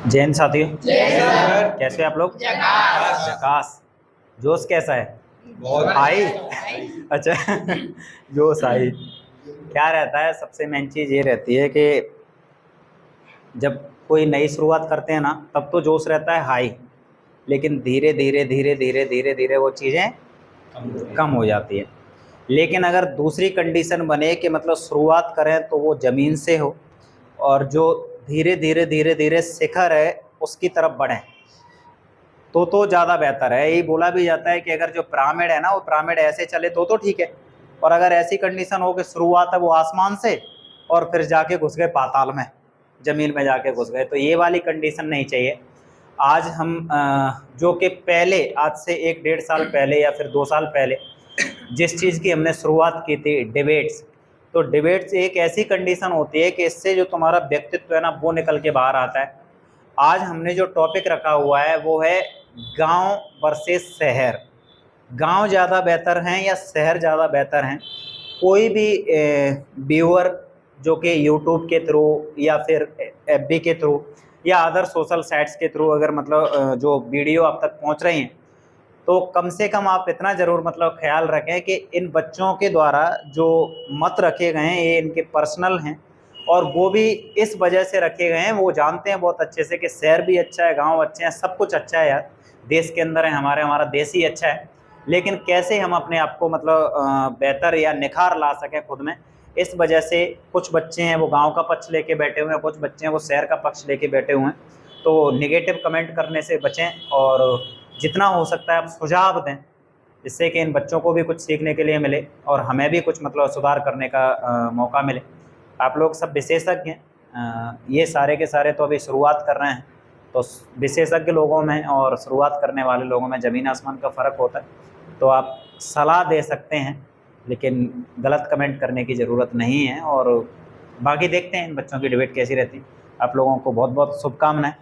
जैन साथियों, जय सर। कैसे आप लोग? जकास। जकास। जोश कैसा है? बहुत हाई। अच्छा। जोश हाई। क्या रहता है, सबसे मेन चीज़ ये रहती है कि जब कोई नई शुरुआत करते हैं ना, तब तो जोश रहता है हाई, लेकिन धीरे धीरे धीरे धीरे धीरे धीरे वो चीज़ें कम हो जाती है। लेकिन अगर दूसरी कंडीशन बने कि मतलब शुरुआत करें तो वो ज़मीन से हो, और जो धीरे धीरे धीरे धीरे शिखर है उसकी तरफ बढ़ें, तो ज़्यादा बेहतर है। यही बोला भी जाता है कि अगर जो पिरामिड है ना, वो पिरामिड ऐसे चले तो ठीक है, और अगर ऐसी कंडीशन हो कि शुरुआत है वो आसमान से और फिर जाके घुस गए पाताल में, ज़मीन में जाके घुस गए, तो ये वाली कंडीशन नहीं चाहिए। आज हम जो कि पहले, आज से 1-1.5 साल पहले या फिर 2 साल पहले जिस चीज़ की हमने शुरुआत की थी, डिबेट्स, तो डिबेट्स एक ऐसी कंडीशन होती है कि इससे जो तुम्हारा व्यक्तित्व है ना, वो निकल के बाहर आता है। आज हमने जो टॉपिक रखा हुआ है वो है गांव वर्सेस शहर। गांव ज़्यादा बेहतर हैं या शहर ज़्यादा बेहतर हैं? कोई भी व्यूअर जो कि यूट्यूब के थ्रू या फिर एफबी के थ्रू या अदर सोशल साइट्स के थ्रू अगर मतलब जो वीडियो आप तक पहुंच रही हैं, तो कम से कम आप इतना ज़रूर मतलब ख्याल रखें कि इन बच्चों के द्वारा जो मत रखे गए हैं ये इनके पर्सनल हैं, और वो भी इस वजह से रखे गए हैं, वो जानते हैं बहुत अच्छे से कि शहर भी अच्छा है, गांव अच्छे हैं, सब कुछ अच्छा है यार, देश के अंदर है हमारा देश ही अच्छा है, लेकिन कैसे हम अपने आप को मतलब बेहतर या निखार ला सकें खुद में, इस वजह से कुछ बच्चे हैं वो गांव का पक्ष लेके बैठे हुए हैं, कुछ बच्चे हैं वो शहर का पक्ष लेके बैठे हुए हैं। तो नेगेटिव कमेंट करने से बचें, और जितना हो सकता है आप सुझाव दें, जिससे कि इन बच्चों को भी कुछ सीखने के लिए मिले और हमें भी कुछ मतलब सुधार करने का मौका मिले। आप लोग सब विशेषज्ञ हैं, ये सारे के सारे तो अभी शुरुआत कर रहे हैं, तो विशेषज्ञ लोगों में और शुरुआत करने वाले लोगों में ज़मीन आसमान का फ़र्क होता है। तो आप सलाह दे सकते हैं, लेकिन गलत कमेंट करने की ज़रूरत नहीं है। और बाकी देखते हैं इन बच्चों की डिबेट कैसी रहती। आप लोगों को बहुत बहुत शुभकामनाएं।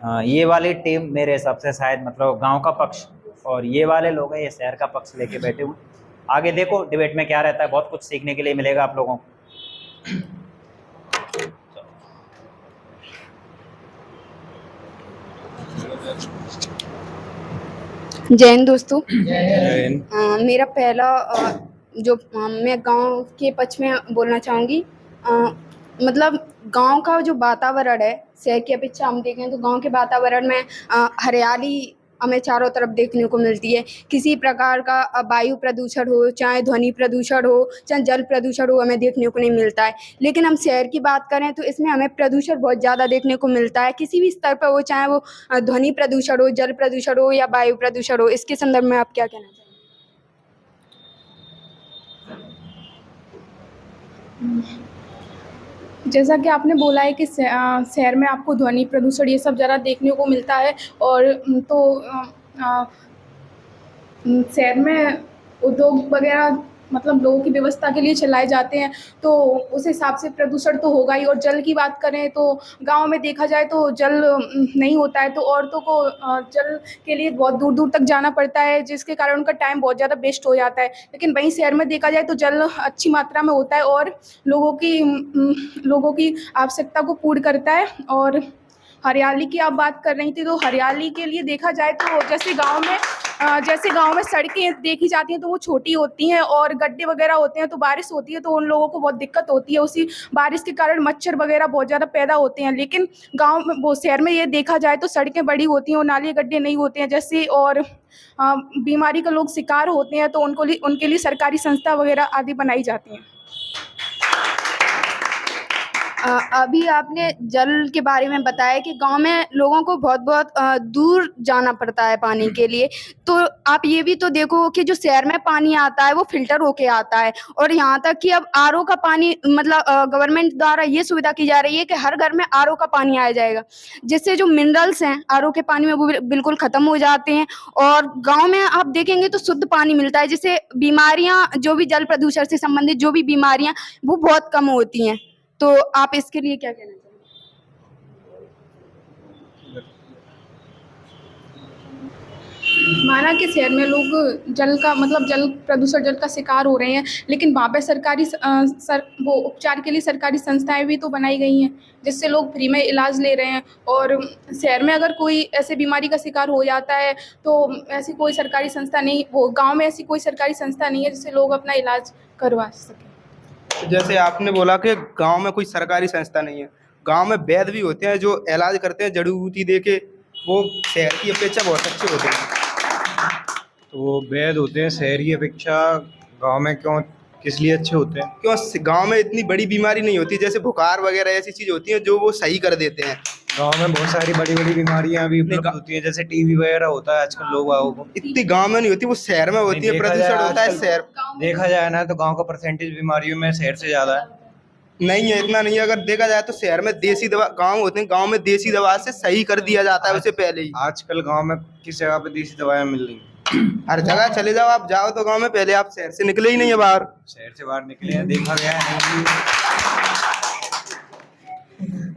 ये वाली टीम मेरे हिसाब से शायद मतलब गांव का पक्ष, और ये वाले लोग हैं ये शहर का पक्ष लेके बैठे हुए। आगे देखो डिबेट में क्या रहता है, बहुत कुछ सीखने के लिए मिलेगा आप लोगों को। जय हिंद दोस्तों। जैन। मेरा पहला मैं गांव के पक्ष में बोलना चाहूँगी। मतलब गांव का जो वातावरण है, शहर की अपेक्षा हम देखें तो गांव के वातावरण में हरियाली हमें चारों तरफ देखने को मिलती है। किसी प्रकार का वायु प्रदूषण हो, चाहे ध्वनि प्रदूषण हो, चाहे जल प्रदूषण हो, हमें देखने को नहीं मिलता है। लेकिन हम शहर की बात करें तो इसमें हमें प्रदूषण बहुत ज़्यादा देखने को मिलता है, किसी भी स्तर पर हो, चाहे वो ध्वनि प्रदूषण हो, जल प्रदूषण हो या वायु प्रदूषण हो। इसके संदर्भ में आप क्या कहना चाहेंगे? जैसा कि आपने बोला है कि शहर में आपको ध्वनि प्रदूषण ये सब ज़्यादा देखने को मिलता है, और शहर में उद्योग वगैरह मतलब लोगों की व्यवस्था के लिए चलाए जाते हैं, तो उस हिसाब से प्रदूषण तो होगा ही। और जल की बात करें तो गांव में देखा जाए तो जल नहीं होता है, तो औरतों को जल के लिए बहुत दूर दूर तक जाना पड़ता है, जिसके कारण उनका टाइम बहुत ज़्यादा वेस्ट हो जाता है। लेकिन वहीं शहर में देखा जाए तो जल अच्छी मात्रा में होता है और लोगों की आवश्यकता को पूर्ण करता है। और हरियाली की आप बात कर रही थी, तो हरियाली के लिए देखा जाए तो जैसे गांव में सड़कें देखी जाती हैं तो वो छोटी होती हैं, और गड्ढे वगैरह होते हैं, तो बारिश होती है तो उन लोगों को बहुत दिक्कत होती है। उसी बारिश के कारण मच्छर वगैरह बहुत ज़्यादा पैदा होते हैं। लेकिन गांव में वो शहर में ये देखा जाए तो सड़कें बड़ी होती हैं और नाली गड्ढे नहीं होते हैं जैसे, और बीमारी का लोग शिकार होते हैं, तो उनके लिए सरकारी संस्था वगैरह आदि बनाई जाती हैं। अभी आपने जल के बारे में बताया कि गांव में लोगों को बहुत बहुत दूर जाना पड़ता है पानी के लिए। तो आप ये भी तो देखो कि जो शहर में पानी आता है वो फिल्टर होके आता है, और यहाँ तक कि अब आरओ का पानी मतलब गवर्नमेंट द्वारा ये सुविधा की जा रही है कि हर घर में आरओ का पानी आ जाएगा, जिससे जो मिनरल्स हैं आरओ के पानी में वो बिल्कुल ख़त्म हो जाते हैं। और गाँव में आप देखेंगे तो शुद्ध पानी मिलता है, जिससे बीमारियाँ जो भी जल प्रदूषण से संबंधित जो भी बीमारियाँ वो बहुत कम होती हैं। तो आप इसके लिए क्या कहना चाहेंगे? माना कि शहर में लोग जल का मतलब जल प्रदूषण जल का शिकार हो रहे हैं, लेकिन वहाँ पे सरकारी वो उपचार के लिए सरकारी संस्थाएं भी तो बनाई गई हैं जिससे लोग फ्री में इलाज ले रहे हैं। और शहर में अगर कोई ऐसे बीमारी का शिकार हो जाता है तो ऐसी कोई सरकारी संस्था नहीं, वो गांव में ऐसी कोई सरकारी संस्था नहीं है जिससे लोग अपना इलाज करवा सकें। जैसे आपने बोला कि गांव में कोई सरकारी संस्था नहीं है, गांव में वैद्य भी होते हैं जो इलाज करते हैं जड़ी बूटी दे के, वो शहर की अपेक्षा बहुत अच्छे होते हैं। तो वो वैद होते हैं शहर की अपेक्षा गांव में क्यों, किस लिए अच्छे होते हैं? क्यों गांव में इतनी बड़ी बीमारी नहीं होती, जैसे बुखार वगैरह ऐसी चीज होती है जो वो सही कर देते हैं। गांव में बहुत सारी बड़ी बड़ी बीमारियां भी उपलब्ध होती हैं, जैसे टीबी वगैरह होता है आजकल लोगों को। इतनी गांव में नहीं होती, वो शहर में होती है, देखा प्रदूषण जाए होता है आजकल- शहर। देखा जाए ना तो गांव का परसेंटेज बीमारियों में शहर से ज्यादा है। नहीं है, इतना नहीं है। अगर देखा जाए तो शहर में देसी दवा, गांव होते हैं, गांव में देसी दवा से सही कर दिया जाता है उससे पहले ही। आजकल गांव में किस जगह पे देसी दवाएं मिल रही हैं? हर जगह चले जाओ, आप जाओ तो गांव में, पहले आप शहर से निकले ही नहीं है बाहर। शहर से बाहर निकले हैं, देखा गया है नहीं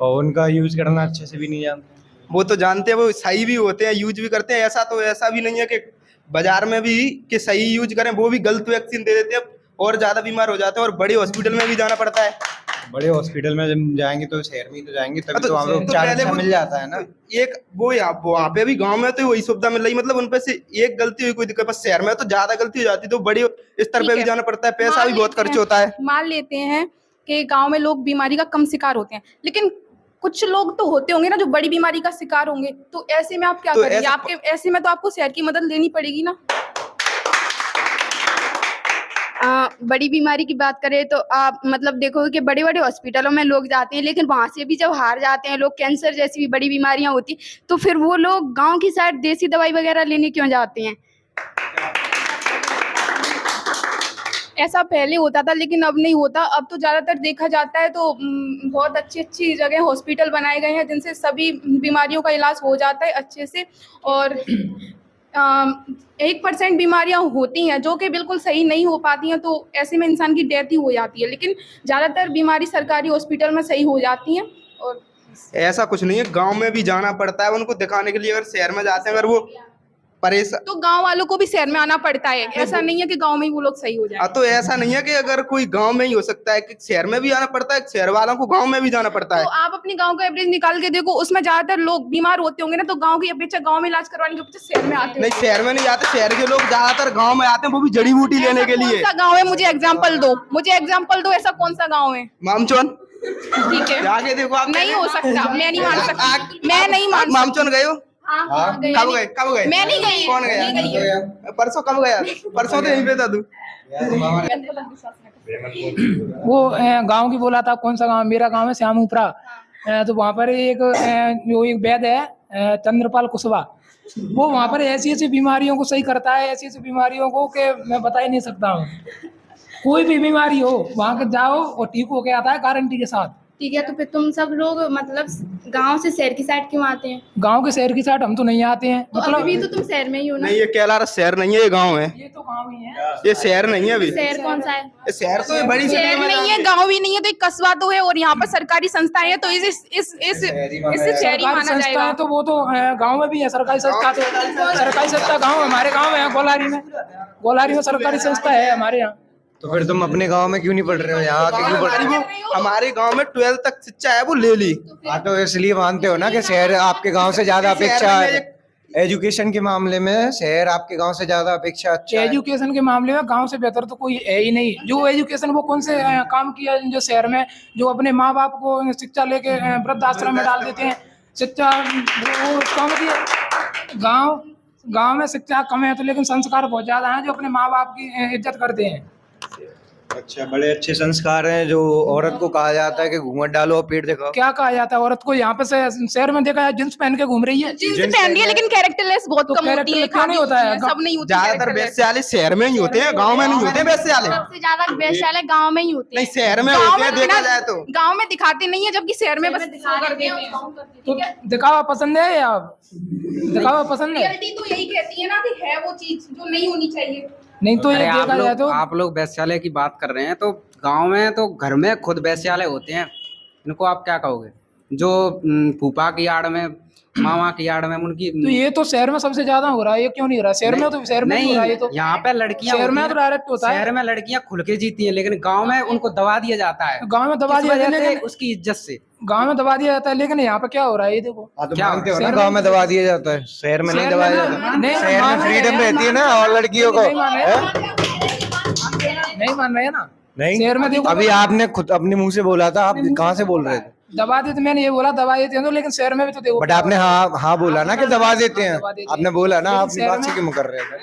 और उनका यूज करना अच्छे से भी नहीं जानते। वो तो जानते हैं, वो सही भी होते हैं, यूज भी करते हैं। ऐसा भी नहीं है कि बाजार में भी कि सही यूज करें, वो भी गलत वैक्सीन दे देते हैं और ज्यादा बीमार हो जाते हैं और बड़े हॉस्पिटल में भी जाना पड़ता है। बड़े हॉस्पिटल में जब जाएंगे तो शहर में ही तो जाएंगे, तभी तो तो वहाँ पे उपचार अच्छा मिल जाता है ना। एक वो वहाँ पे भी गांव में तो वही सुविधा मिल रही, मतलब उन पे से एक गलती हुई कोई दिक्कत, पर शहर में तो ज्यादा गलती हो जाती, तो बड़े स्तर ठीक पे भी है। जाना पड़ता है, पैसा मान भी बहुत लेते खर्च हैं- होता है। मान लेते हैं कि गांव में लोग बीमारी का कम शिकार होते हैं, लेकिन कुछ लोग तो होते होंगे ना जो बड़ी बीमारी का शिकार होंगे, तो ऐसे में आप क्या तो करेंगे? ऐसा- आपके ऐसे में तो आपको शहर की मदद लेनी पड़ेगी ना। बड़ी बीमारी की बात करें तो आप मतलब देखोगे कि बड़े बड़े हॉस्पिटलों में लोग जाते हैं, लेकिन वहाँ से भी जब हार जाते हैं लोग, कैंसर जैसी भी बड़ी बीमारियां होती हैं, तो फिर वो लोग गांव की साइड देसी दवाई वगैरह लेने क्यों जाते हैं? ऐसा पहले होता था लेकिन अब नहीं होता। अब तो ज़्यादातर देखा जाता है तो बहुत अच्छी अच्छी जगह हॉस्पिटल बनाए गए हैं जिनसे सभी बीमारियों का इलाज हो जाता है अच्छे से। और 1% बीमारियां होती हैं जो कि बिल्कुल सही नहीं हो पाती हैं, तो ऐसे में इंसान की डेथ ही हो जाती है, लेकिन ज़्यादातर बीमारी सरकारी हॉस्पिटल में सही हो जाती हैं। और ऐसा कुछ नहीं है, गांव में भी जाना पड़ता है उनको दिखाने के लिए। अगर शहर में जाते हैं, अगर वो परेशान, तो गांव वालों को भी शहर में आना पड़ता है, ऐसा नहीं है कि गांव में ही वो लोग सही हो जाए। तो ऐसा नहीं है कि अगर कोई गांव में ही हो सकता है, कि शहर में भी आना पड़ता है, शहर वालों को गांव में भी जाना पड़ता है। तो आप अपने गांव का एवरेज निकाल के देखो, उसमें ज्यादातर लोग बीमार होते होंगे ना, तो गांव की अपेक्षा गांव में इलाज करवाने की अपेक्षा शहर में आते नहीं, शहर में नहीं आते, शहर के लोग ज्यादातर गांव में आते हैं, वो भी जड़ी बूटी लेने के लिए। कौन सा गांव है? मुझे एग्जांपल दो, ऐसा कौन सा गांव है? मामचौन, ठीक है, जाके देखो आप। नहीं हो सकता, मैं नहीं मान सकती, मैं नहीं मान सकती। मामचौन गए हो? कब गए? कब गए? मैं नहीं गई। कौन गया? नहीं गई। परसों कब गया? परसों तो यहीं पे था तू। वो गांव की बोला था, कौन सा गांव? मेरा गांव है श्यामपुरा। तो वहाँ पर एक जो एक वैद्य है चंद्रपाल कुशवाहा, वो वहाँ पर ऐसी ऐसी बीमारियों को सही करता है, ऐसी ऐसी बीमारियों को कि मैं बता ही नहीं सकता हूँ। कोई भी बीमारी हो वहाँ के जाओ और ठीक होके आता है गारंटी के साथ। ठीक है, तो फिर तुम सब लोग मतलब गांव से शहर की साइड क्यों आते हैं? गांव के शहर की साइड हम तो नहीं आते हैं, तो मतलब अभी भी तो तुम शहर में ही हो ना? नहीं, ये कहला रहा शहर नहीं है, ये गांव है। ये तो गांव ही है। ये शहर नहीं है अभी। शहर कौन सा है? ये शहर तो ये बड़ी सिटी शहर में नहीं है, गांव भी नहीं है, तो एक कस्बा तो है, और यहाँ पर सरकारी संस्थाएं हैं, तो इसे शहरी सरकारी माना संस्था जाएगा। है तो वो तो गांव में भी है सरकारी संस्था। तो सरकारी संस्था गांव, हमारे गांव में है गोलारी में सरकारी संस्था है हमारे यहाँ। तो फिर तुम अपने गांव में क्यों नहीं पढ़ रहे हो? यहाँ आके क्यों पढ़ रहे हो? हमारे गांव में 12 तक शिक्षा है, वो ले ली। हाँ, तो इसलिए मानते हो ना कि शहर आपके गांव से ज्यादा अपेक्षा है एजुकेशन के मामले में, शहर आपके गांव से ज्यादा अपेक्षा अच्छा है। एजुकेशन के मामले में गांव से बेहतर तो कोई है ही नहीं। जो एजुकेशन वो कौन से काम किया जो शहर में, जो अपने माँ बाप को शिक्षा लेके वृद्धाश्रम में डाल देते हैं, शिक्षा वो कम की। गांव में शिक्षा कम है तो लेकिन संस्कार बहुत ज्यादा है, जो अपने माँ बाप की इज्जत करते हैं। अच्छा, बड़े अच्छे संस्कार हैं। जो औरत को कहा जाता है कि घूंघट डालो और पेट दिखाओ, क्या कहा जाता है औरत को? यहाँ पे शहर में देखा है जींस पहन के घूम रही है। जींस पहन रही है, लेकिन कैरेक्टरलेस बहुत तो कम होती है, characterless क्यों नहीं होता है? सब नहीं होती ज्यादातर characterless। वैश्यालय शहर में ही होते हैं, गांव में नहीं होते वैश्यालय। सबसे ज्यादा वैश्यालय गांव में ही होते नहीं, हैं। शहर में गाँव होते हैं में देखा बिना- जाए तो। गांव में दिखाते नहीं है, जबकि शहर में बस दिखा कर देते हैं देते हैं। तो दिखावा पसंद है या दिखावा पसंद है? रियलिटी तो यही कहती है ना कि है वो चीज जो नहीं होनी चाहिए। नहीं तो ये अरे देखा जाए तो आप लोग वैश्यालय की बात कर रहे हैं, तो गांव में तो घर में खुद वैश्यालय होते हैं। इनको आप क्या कहोगे? जो फूफा की आड़ में मामा की यार्ड में उनकी तो ये तो शहर में सबसे ज्यादा हो रहा है, ये क्यों नहीं हो रहा? शहर में तो शहर में नहीं हो रहा है ये तो। यहाँ पे लड़कियां शहर में होती तो हैं, डायरेक्ट होता है। शहर में लड़कियां खुल के जीती हैं, लेकिन गांव में उनको दबा दिया जाता है। गांव में दबा किस दिया वजह जाता से? है, उसकी इज्जत से। गांव में दबा दिया जाता है, लेकिन यहाँ पे क्या हो रहा है ये देखो। हाँ, तो क्या मानते हो ना शहर गांव में- में दबा दिया जाता है, शहर में नहीं शहर दबाया में जाता। नहीं, शहर मान में रहे फ्रीडम हैं, रहती है ना और लड़कियों को। नहीं मान रहे हैं। हैं? नहीं मान रहे हैं ना। नहीं, शहर में देखो अभी आपने खुद अपने मुंह से बोला था, आप कहाँ से बोल रहे थे? दबा देते, मैंने ये बोला दबा देते हैं तो, लेकिन शहर में भी तो देखो। बट आपने हाँ हाँ बोला ना कि दबा देते हैं, दबा देते हैं। आपने बोला ना, लेकिन आप शहर बात से में- क्यों कर रहे थे?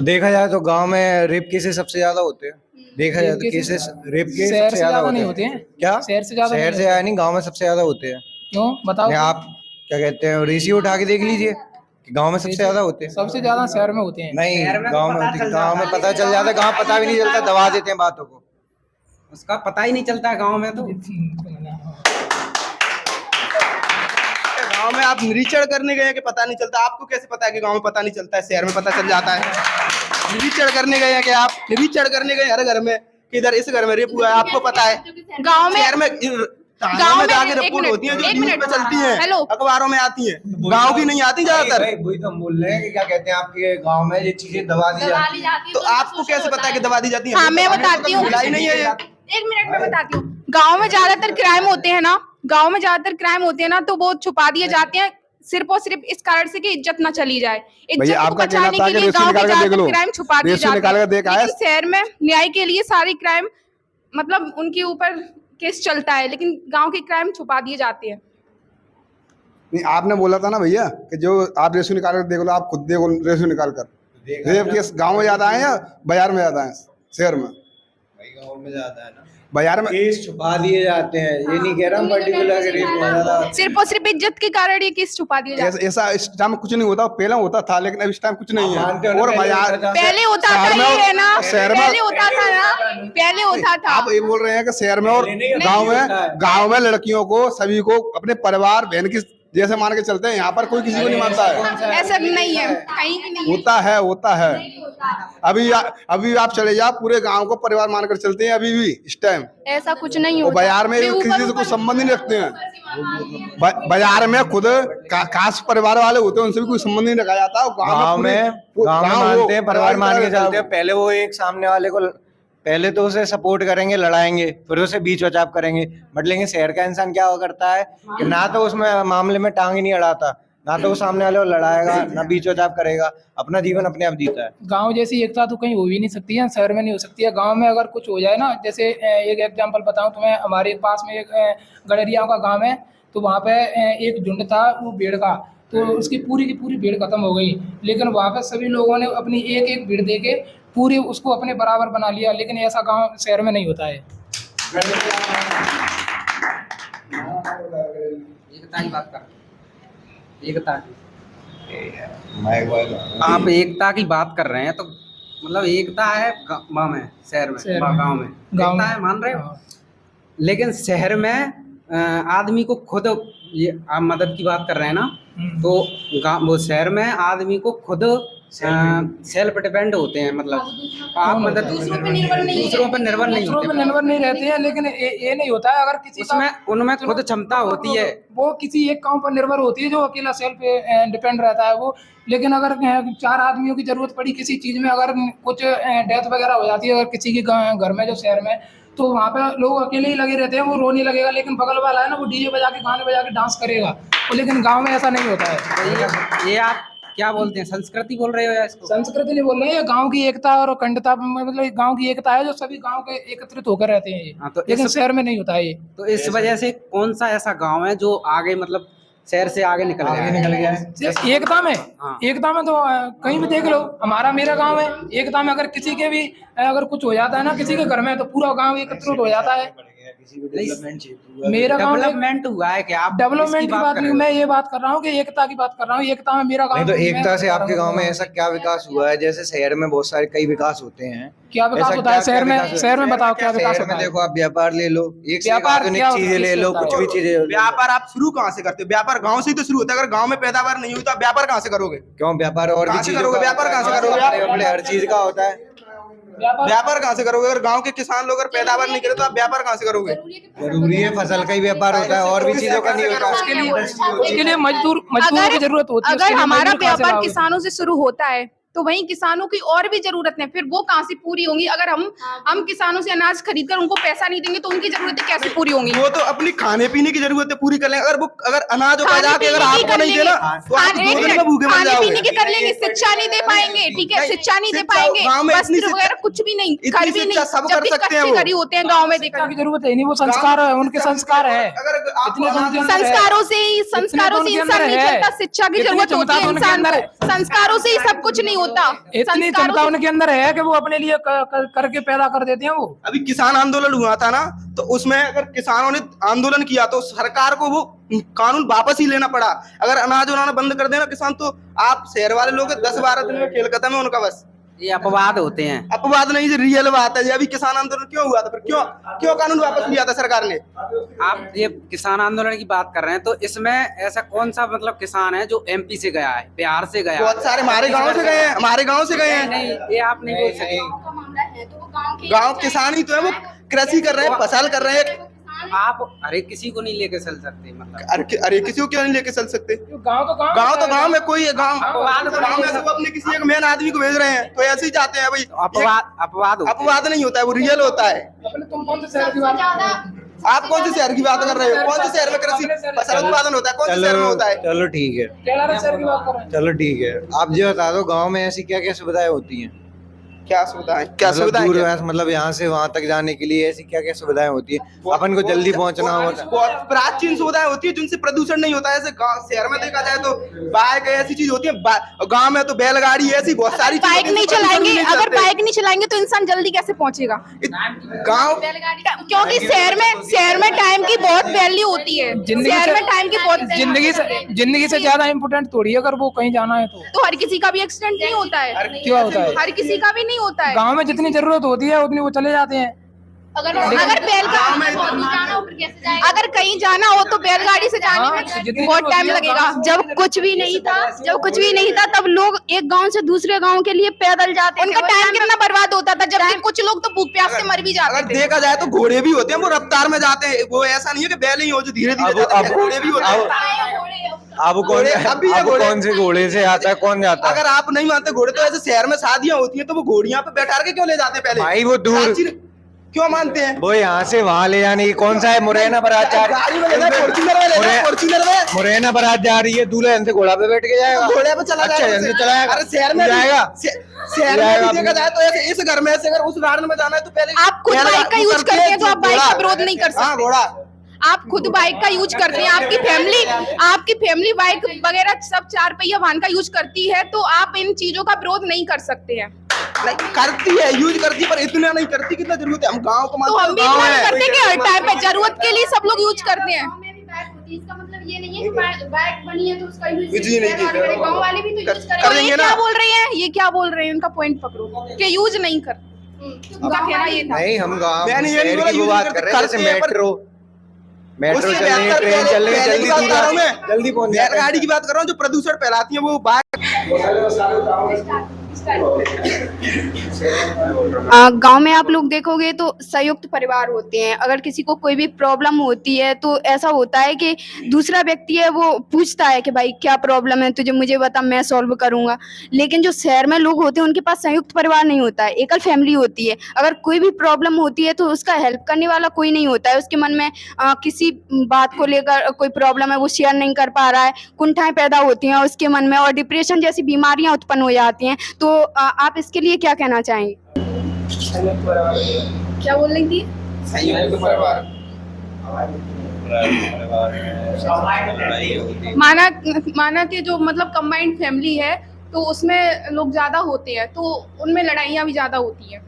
देखा जाए तो गांव में रेप केसेस सबसे ज्यादा होते हैं। देखा जाए तो केसेस रेप के शहर सबसे से ज्यादा नहीं होते होते हैं। हैं। क्या शहर से ज्यादा शहर नहीं से आया नहीं, गांव में सबसे ज्यादा होते हैं। क्यों बताओ? नहीं, आप क्या कहते हैं, रेशियो उठा के देख लीजिए कि गांव में सबसे ज्यादा होते हैं। सबसे ज्यादा शहर में होते हैं। नहीं, शहर में तो गांव में पता होते हैं, चल गांव में जाता है। पता चल जाता है, गांव पता भी नहीं चलता, दबा देते हैं बातों को। उसका पता ही नहीं चलता है गांव में तो। गांव में आप निरीक्षण करने गए हैं कि पता नहीं चलता? आपको कैसे पता है कि गांव में पता नहीं चलता है, शहर में पता चल जाता है? निरीक्षण करने गए हैं कि आप निरीक्षण करने गए हर घर में कि इधर इस घर में रेप हुआ है, आपको पता है? गांव में शहर में थाने में जाके रिपोर्ट होती है जो न्यूज पे चलती है, हेलो। अखबारों में आती है, गांव की नहीं आती ज्यादातर। वही तो हम बोल रहे हैं कि क्या कहते हैं, आपके गांव में ये चीजें दबा दी जाती हैं। तो आपको कैसे पता है कि दबा दी जाती है? हाँ, मैं बताती हूँ। मिला ही नहीं है ये। 1 मिनट में बताती हूँ। गांव में ज्यादातर क्राइम होते हैं ना, गांव में ज्यादातर क्राइम होते हैं ना, तो वो छुपा दिए जाते हैं सिर्फ और सिर्फ इस कारण से कि इज्जत ना चली जाए। इज्जत भैया, को आपका कहना बचाने था के कि लिए रेशो गांव में निकाल कर देख ज्यादातर लो। क्राइम छुपा दिए रेशो जाते निकाल कर देख आया। लेकिन शहर में न्याय के लिए सारी क्राइम मतलब उनके ऊपर केस चलता है, लेकिन गांव के क्राइम छुपा दिए जाते हैं। नहीं, आपने बोला था ना भैया कि जो आप रेशो निकाल कर देख लो, आप खुद देखो रेशो निकाल कर। रेप केस गांव में ज्यादा है या बाजार में ज्यादा है? शहर में गांव में ज्यादा है ना, बाजार में केस छुपा दिए जाते हैं। ये नहीं कह रहा हूँ पर्टिकुलर कि रेप बहुत ज्यादा। सिर्फ और सिर्फ इज्जत के कारण ये केस छुपा दिए जाते हैं। ऐसा इस टाइम कुछ नहीं होता, पहले होता था, लेकिन अब इस टाइम कुछ नहीं मानते हो है। ना, और पहले बाजार होता था। पहले होता था, शहर में ये है ना, शहर में- पहले होता था ना, पहले होता था। आप ये बोल रहे हैं कि शहर में और पहले नहीं गांव में, होता है। गांव में लड़कियों को सभी को अपने परिवार बहन की जैसे मान के चलते हैं। यहाँ पर कोई किसी को नहीं मानता है। ऐसा नहीं है, कहीं भी नहीं है। होता है। अभी आप चले जाओ, पूरे गांव को परिवार मानकर चलते हैं अभी भी इस टाइम। ऐसा कुछ नहीं वो होता। बाजार में वे किसी से ऊपर- कोई संबंध ही नहीं रखते हैं। बाजार में खुद खास परिवार वाले होते हैं, उनसे भी कोई संबंध नहीं रखा जाता। गांव में मानते हैं, परिवार मान के चलते हैं। पहले वो एक सामने वाले को, पहले तो उसे सपोर्ट करेंगे, लड़ाएंगे, फिर उसे बीच बचाव करेंगे। बट लेकिन शहर का इंसान क्या करता है कि ना तो उसमें मामले में टांग ही नहीं अड़ाता, ना तो वो सामने वाले को लड़ाएगा, ना बीच बचाव करेगा, अपना जीवन अपने आप जीता है। गांव जैसी एकता तो कहीं हो भी नहीं सकती है, शहर में नहीं हो सकती है। गांव में अगर कुछ हो जाए ना, जैसे एक एग्जांपल बताऊं तुम्हें, हमारे पास में एक गडरिया का गांव है, तो वहाँ पे एक झुंड था वो भेड़ का, तो उसकी पूरी की पूरी भीड़ खत्म हो गई। लेकिन वहाँ पे सभी लोगों ने अपनी एक एक भीड़ दे के पूरी उसको अपने बराबर बना लिया, लेकिन ऐसा गांव शहर में नहीं होता है। एकता की बात कर, एकता की आप एकता की बात कर रहे हैं, तो मतलब एकता है गाँव में, शहर में, गाँव में एकता है, मान रहे हो? लेकिन शहर में आदमी को खुद, ये आप मदद की बात कर रहे हैं ना, तो वो शहर में आदमी को खुद सेल्फ डिपेंड होते हैं, मतलब आप मदद दूसरों पर निर्भर नहीं दूसरों पर निर्भर नहीं रहते हैं, लेकिन ये नहीं होता है अगर किसी का उसमें उनमें खुद क्षमता होती है, वो किसी एक काम पर निर्भर होती है जो अकेला सेल्फ डिपेंड रहता है वो। लेकिन अगर 4 आदमियों की जरूरत पड़ी किसी चीज में, अगर कुछ डेथ वगैरह हो जाती है अगर किसी के घर में, जो शहर में, तो वहाँ पे लोग अकेले ही लगे रहते हैं, वो रोने लगेगा, लेकिन बगल वाला है ना वो डीजे बजा के गाने बजा के डांस करेगा। लेकिन गाँव में ऐसा नहीं होता है। तो ये आप क्या बोलते हैं, संस्कृति बोल रहे हो या इसको? संस्कृति नहीं बोल रहे हैं, गांव की एकता और अखंडता, मतलब गांव की एकता है जो सभी गांव के एकत्रित होकर रहते हैं ये। हाँ, तो लेकिन शहर में नहीं होता है ये। तो इस वजह से कौन सा ऐसा गांव है जो आगे, मतलब शहर से आगे निकल गया है? एकता में, हाँ। एकता में तो कहीं भी देख लो, हमारा मेरा गांव है, एकता में अगर किसी के भी अगर कुछ हो जाता है ना किसी के घर में, तो पूरा गांव एकत्रित हो जाता है। मेरा गांव डेवलपमेंट हुआ है क्या? आप डेवलपमेंट इसकी की बात कर नहीं, रहे हो? मैं ये बात कर रहा हूँ कि एकता की बात कर रहा हूँ। एकता में मेरा गांव, नहीं तो एकता से मैं आपके गांव में ऐसा क्या विकास हुआ है? जैसे शहर में बहुत सारे कई विकास होते हैं, क्या विकास ऐसा होता है क्या- शहर क्या में? विकास होता है? शहर में बताओ क्या विकास शहर होता में है? देखो, आप व्यापार ले लो, एक से एक व्यापार आधुनिक क्या चीजें ले लो, होता है? कुछ भी चीजें ले लो। व्यापार आप शुरू कहाँ से करते हो? व्यापार गांव से ही तो शुरू होता है। अगर गांव में पैदावार नहीं हुई तो आप व्यापार कहाँ से करोगे? क्यों व्यापार और भी कहाँ से चीजों करोगे? का व्यापार होता है, कहाँ से करोगे आप? अपने हर चीज का होता है। व्यापार कहाँ से करोगे? अगर गांव के किसान लोग अगर पैदावार नहीं करे तो आप व्यापार कहाँ से करोगे? जरूरी है, फसल का ही व्यापार होता है और भी चीजों का नहीं होता। उसके लिए मजदूरों की जरूरत होती है। अगर हमारा मजदूर कहाँ से व्यापार लाओगे? किसानों से शुरू होता है तो वहीं किसानों की और भी जरूरत है, फिर वो कहाँ से पूरी होंगी? अगर हम किसानों से अनाज खरीद कर उनको पैसा नहीं देंगे तो उनकी जरूरतें कैसे पूरी होंगी? वो तो अपनी खाने पीने की जरूरतें पूरी कर लेंगे। अगर अनाज उपजा के अगर आपको नहीं देना तो आप 2 दिन में भूखे मर खाने जाओगे। पीने के कर लेंगे, शिक्षा नहीं दे पाएंगे, ठीक है, शिक्षा नहीं दे पाएंगे, गाँव में इतनी वस्त्र वगैरह कुछ भी नहीं, इतनी घर भी नहीं, शिक्षा सब जब कर भी सकते हैं कच्चे वो। घर ही होते हैं गाँव में देखा की जरूरत है नहीं, वो संस्कार है, उनके संस्कार है। अगर आपको इतने तो उनके अंदर है। संस्कारों से उनके इंसान अंदर नहीं है। चलता, शिक्षा की इतनी जरूरत होती क्षमता है तो उनके इंसान अंदर को, संस्कारों से ही सब कुछ नहीं होता। इतनी संस्कारों क्षमता से- उनके अंदर है कि वो अपने लिए करके पैदा कर देते हैं वो। अभी किसान आंदोलन हुआ था ना, तो उसमें अगर किसानों ने आंदोलन किया तो सरकार को वो कानून वापस ही लेना पड़ा। अगर अनाज उड़ाना बंद कर देना किसान तो आप शहर वाले लोग 10-12 दिन में खेल खत्म है उनका। बस ये अपवाद होते हैं। अपवाद नहीं, रियल बात है। ये अभी किसान आंदोलन क्यों हुआ था, फिर क्यों कानून वापस लिया था सरकार ने? आप ये किसान आंदोलन की बात कर रहे हैं तो इसमें ऐसा कौन सा मतलब किसान है जो एमपी से गया है, बिहार से गया है? बहुत सारे हमारे गांव से गए हैं, हमारे गांव से गए हैं। नहीं, ये आप नहीं बोल सकते। गांव किसान ही तो है, वो कृषि कर रहे हैं, फसल कर रहे हैं। आप हर किसी को नहीं लेके चल सकते मतलब। अरे किसी को क्यों नहीं लेके चल सकते? गाँव में कोई गांव में से वो अपने किसी एक मेन आदमी को भेज रहे हैं तो ऐसे ही जाते हैं भाई। अपवाद नहीं होता है, वो रियल होता है। तुम कौन से शहर की बात कर रहे हो? आप कौन से शहर की बात कर रहे हो? कौन से शहर में कृषि फसल उत्पादन होता है? कौन से शहर में होता है? चलो ठीक है, शहर की बात कर रहे हैं। चलो ठीक है, आप ये बता दो गांव में ऐसी क्या क्या सुविधाएं होती हैं? क्या सुविधाएं? मतलब यहाँ से वहां तक जाने के लिए ऐसी क्या क्या सुविधाएं होती है? अपन को जल्दी पहुंचना होगा। बहुत प्राचीन सुविधाएं होती है जिनसे प्रदूषण नहीं होता है। ऐसे शहर में देखा जाए तो बाइक ऐसी चीज होती है, गांव में तो बैलगाड़ी ऐसी बहुत सारी बाइक नहीं चलाएंगे, अगर बाइक नहीं चलाएंगे तो इंसान जल्दी कैसे पहुंचेगा? गाँव क्योंकि शहर में टाइम की बहुत वैल्यू होती है। शहर में टाइम की बहुत जिंदगी से ज्यादा इम्पोर्टेंट थोड़ी है अगर वो कहीं जाना है तो हर किसी का भी एक्सीडेंट नहीं होता है। क्या होता है? हर किसी का भी नहीं होता है। गांव में जितनी जरूरत होती है उतनी वो चले जाते हैं। अगर कहीं जाना हो तो बैलगाड़ी से जाने में बहुत टाइम लगेगा। जब कुछ भी नहीं था तब लोग एक गांव से दूसरे गांव के लिए पैदल जाते थे। उनका टाइम कितना बर्बाद होता था, जबकि कुछ लोग तो भूख प्यास से मर भी जाते अगर थे। देखा जाए तो घोड़े भी होते हैं, वो रफ्तार में जाते हैं। वो ऐसा नहीं है कि बैल ही हो जो धीरे धीरे जाते हैं, घोड़े भी होते हैं। अब कौन से घोड़े से आता है, कौन जाता है? अगर आप नहीं मानते घोड़े तो ऐसे शहर में शादियां होती हैं तो वो घोड़ियां पे बैठा के क्यों ले जाते हैं पहले? भाई वो दूर क्यों मानते हैं? वो यहाँ से वहाँ ले जाने की कौन सा है? मुरैना बारात जा गाड़ी में लेना, फॉर्च्यूनर में मुरैना बारात जा रही है, दुल्हन से घोड़ा पे बैठ के जाएगा, घोड़े पे चला अच्छा जाएगा। चलाएगा। अरे शहर में जाएगा, शहर में भी देखा जाए तो ऐसे इस घर में से अगर उस गार्डन में जाना है तो पहले आप खुद बाइक का यूज करते हैं तो आप बाइक का विरोध नहीं कर हाँ, सकते। घोड़ा आप खुद बाइक का यूज करते हैं, आपकी फैमिली बाइक वगैरह सब 4 पहिया वाहन का यूज करती है, तो आप इन चीजों का विरोध नहीं कर सकते हैं। करती है, यूज करती, पर इतना नहीं करती कितना जरूरत है। हम गाँव को तो हम भी इतना नहीं करते कि हर टाइम पे जरूरत के लिए सब लोग यूज करते हैं। इसका मतलब ये नहीं है कि बाइक बनी है तो उसका यूज नहीं की गाँव वाले भी तो यूज करेंगे ये ना। क्या बोल रहे हैं, ये क्या बोल रहे हैं? उनका पॉइंट पकड़ो कि यूज नहीं कर। उनका कहना ये था। नहीं, हम गाँव मैंने ये नहीं बोला की यूज बात नहीं कर रहे हैं, करते, जैसे मेट्रो चल रही है, ट्रेन चल रही है, जल्दी पहुंच जाते हैं। बैलगाड़ी की बात कर रहा हूँ जो प्रदूषण फैलाती है वो गांव में आप लोग देखोगे तो संयुक्त परिवार होते हैं। अगर किसी को कोई भी प्रॉब्लम होती है तो ऐसा होता है कि दूसरा व्यक्ति है वो पूछता है कि भाई क्या प्रॉब्लम है तुझे, मुझे बता, मैं सॉल्व करूंगा। लेकिन जो शहर में लोग होते हैं उनके पास संयुक्त परिवार नहीं होता है, एकल फैमिली होती है। अगर कोई भी प्रॉब्लम होती है तो उसका हेल्प करने वाला कोई नहीं होता है। उसके मन में किसी बात को लेकर कोई प्रॉब्लम है, वो शेयर नहीं कर पा रहा है, कुंठाएं पैदा होती हैं उसके मन में और डिप्रेशन जैसी बीमारियां उत्पन्न हो जाती हैं। तो आप इसके लिए क्या कहना चाहेंगे? क्या बोल रही थी? संयुक्त परिवार माना कि जो मतलब कंबाइंड फैमिली है तो उसमें लोग ज्यादा होते हैं तो उनमें लड़ाइयाँ भी ज्यादा होती हैं,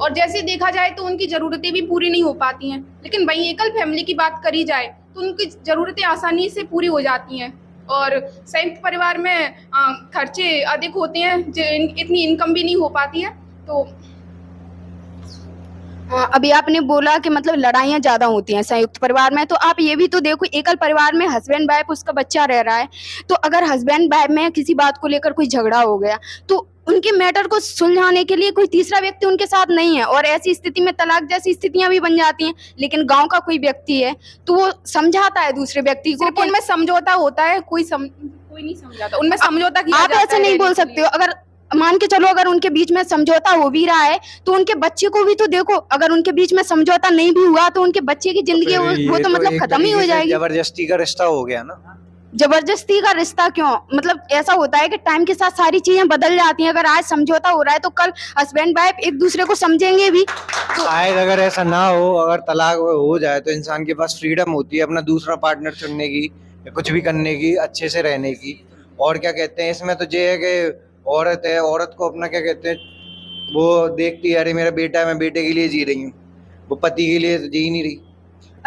और जैसे देखा जाए तो उनकी जरूरतें भी पूरी नहीं हो पाती हैं। लेकिन वहीं एकल फैमिली की बात करी जाए तो उनकी जरूरतें आसानी से पूरी हो जाती हैं। और संयुक्त परिवार में खर्चे अधिक होते हैं, इतनी इनकम भी नहीं हो पाती है। तो अभी आपने बोला कि मतलब लड़ाइयाँ ज्यादा होती हैं संयुक्त परिवार में, तो आप ये भी तो देखो एकल परिवार में हस्बैंड वाइफ उसका बच्चा रह रहा है, तो अगर हस्बैंड वाइफ में किसी बात को लेकर कोई झगड़ा हो गया तो उनके मैटर को सुलझाने के लिए कोई तीसरा व्यक्ति उनके साथ नहीं है, और ऐसी स्थिति में तलाक जैसी स्थितियां भी बन जाती हैं। लेकिन गांव का कोई व्यक्ति है तो वो समझाता है दूसरे व्यक्ति को सिर्फ उनमें समझौता होता है, कोई नहीं समझाता, उनमें समझौता किया आप जाता ऐसे है नहीं बोल रहने के सकते हो। अगर मान के चलो अगर उनके बीच में समझौता हो भी रहा है तो उनके बच्चे को भी तो देखो, अगर उनके बीच में समझौता नहीं भी हुआ तो उनके बच्चे की जिंदगी फिर वो ये तो मतलब एक खत्म ही हो तरीके से जाएगी। जबरदस्ती का रिश्ता हो गया ना। जबरदस्ती का रिश्ता क्यों? मतलब ऐसा होता है कि टाइम के साथ सारी चीजें बदल जाती हैं। अगर आज समझौता हो रहा है तो कल हस्बैंड वाइफ एक दूसरे को समझेंगे भी। तो शायद अगर ऐसा ना हो, अगर तलाक हो जाए तो इंसान के पास फ्रीडम होती है अपना दूसरा पार्टनर चुनने की या कुछ भी करने की, अच्छे से रहने की। और क्या कहते हैं इसमें तो ये है कि औरत है, औरत को अपना क्या कहते हैं, वो देखती है अरे मेरा बेटा है, मैं बेटे के लिए जी रही हूँ, वो पति के लिए तो जी नहीं रही।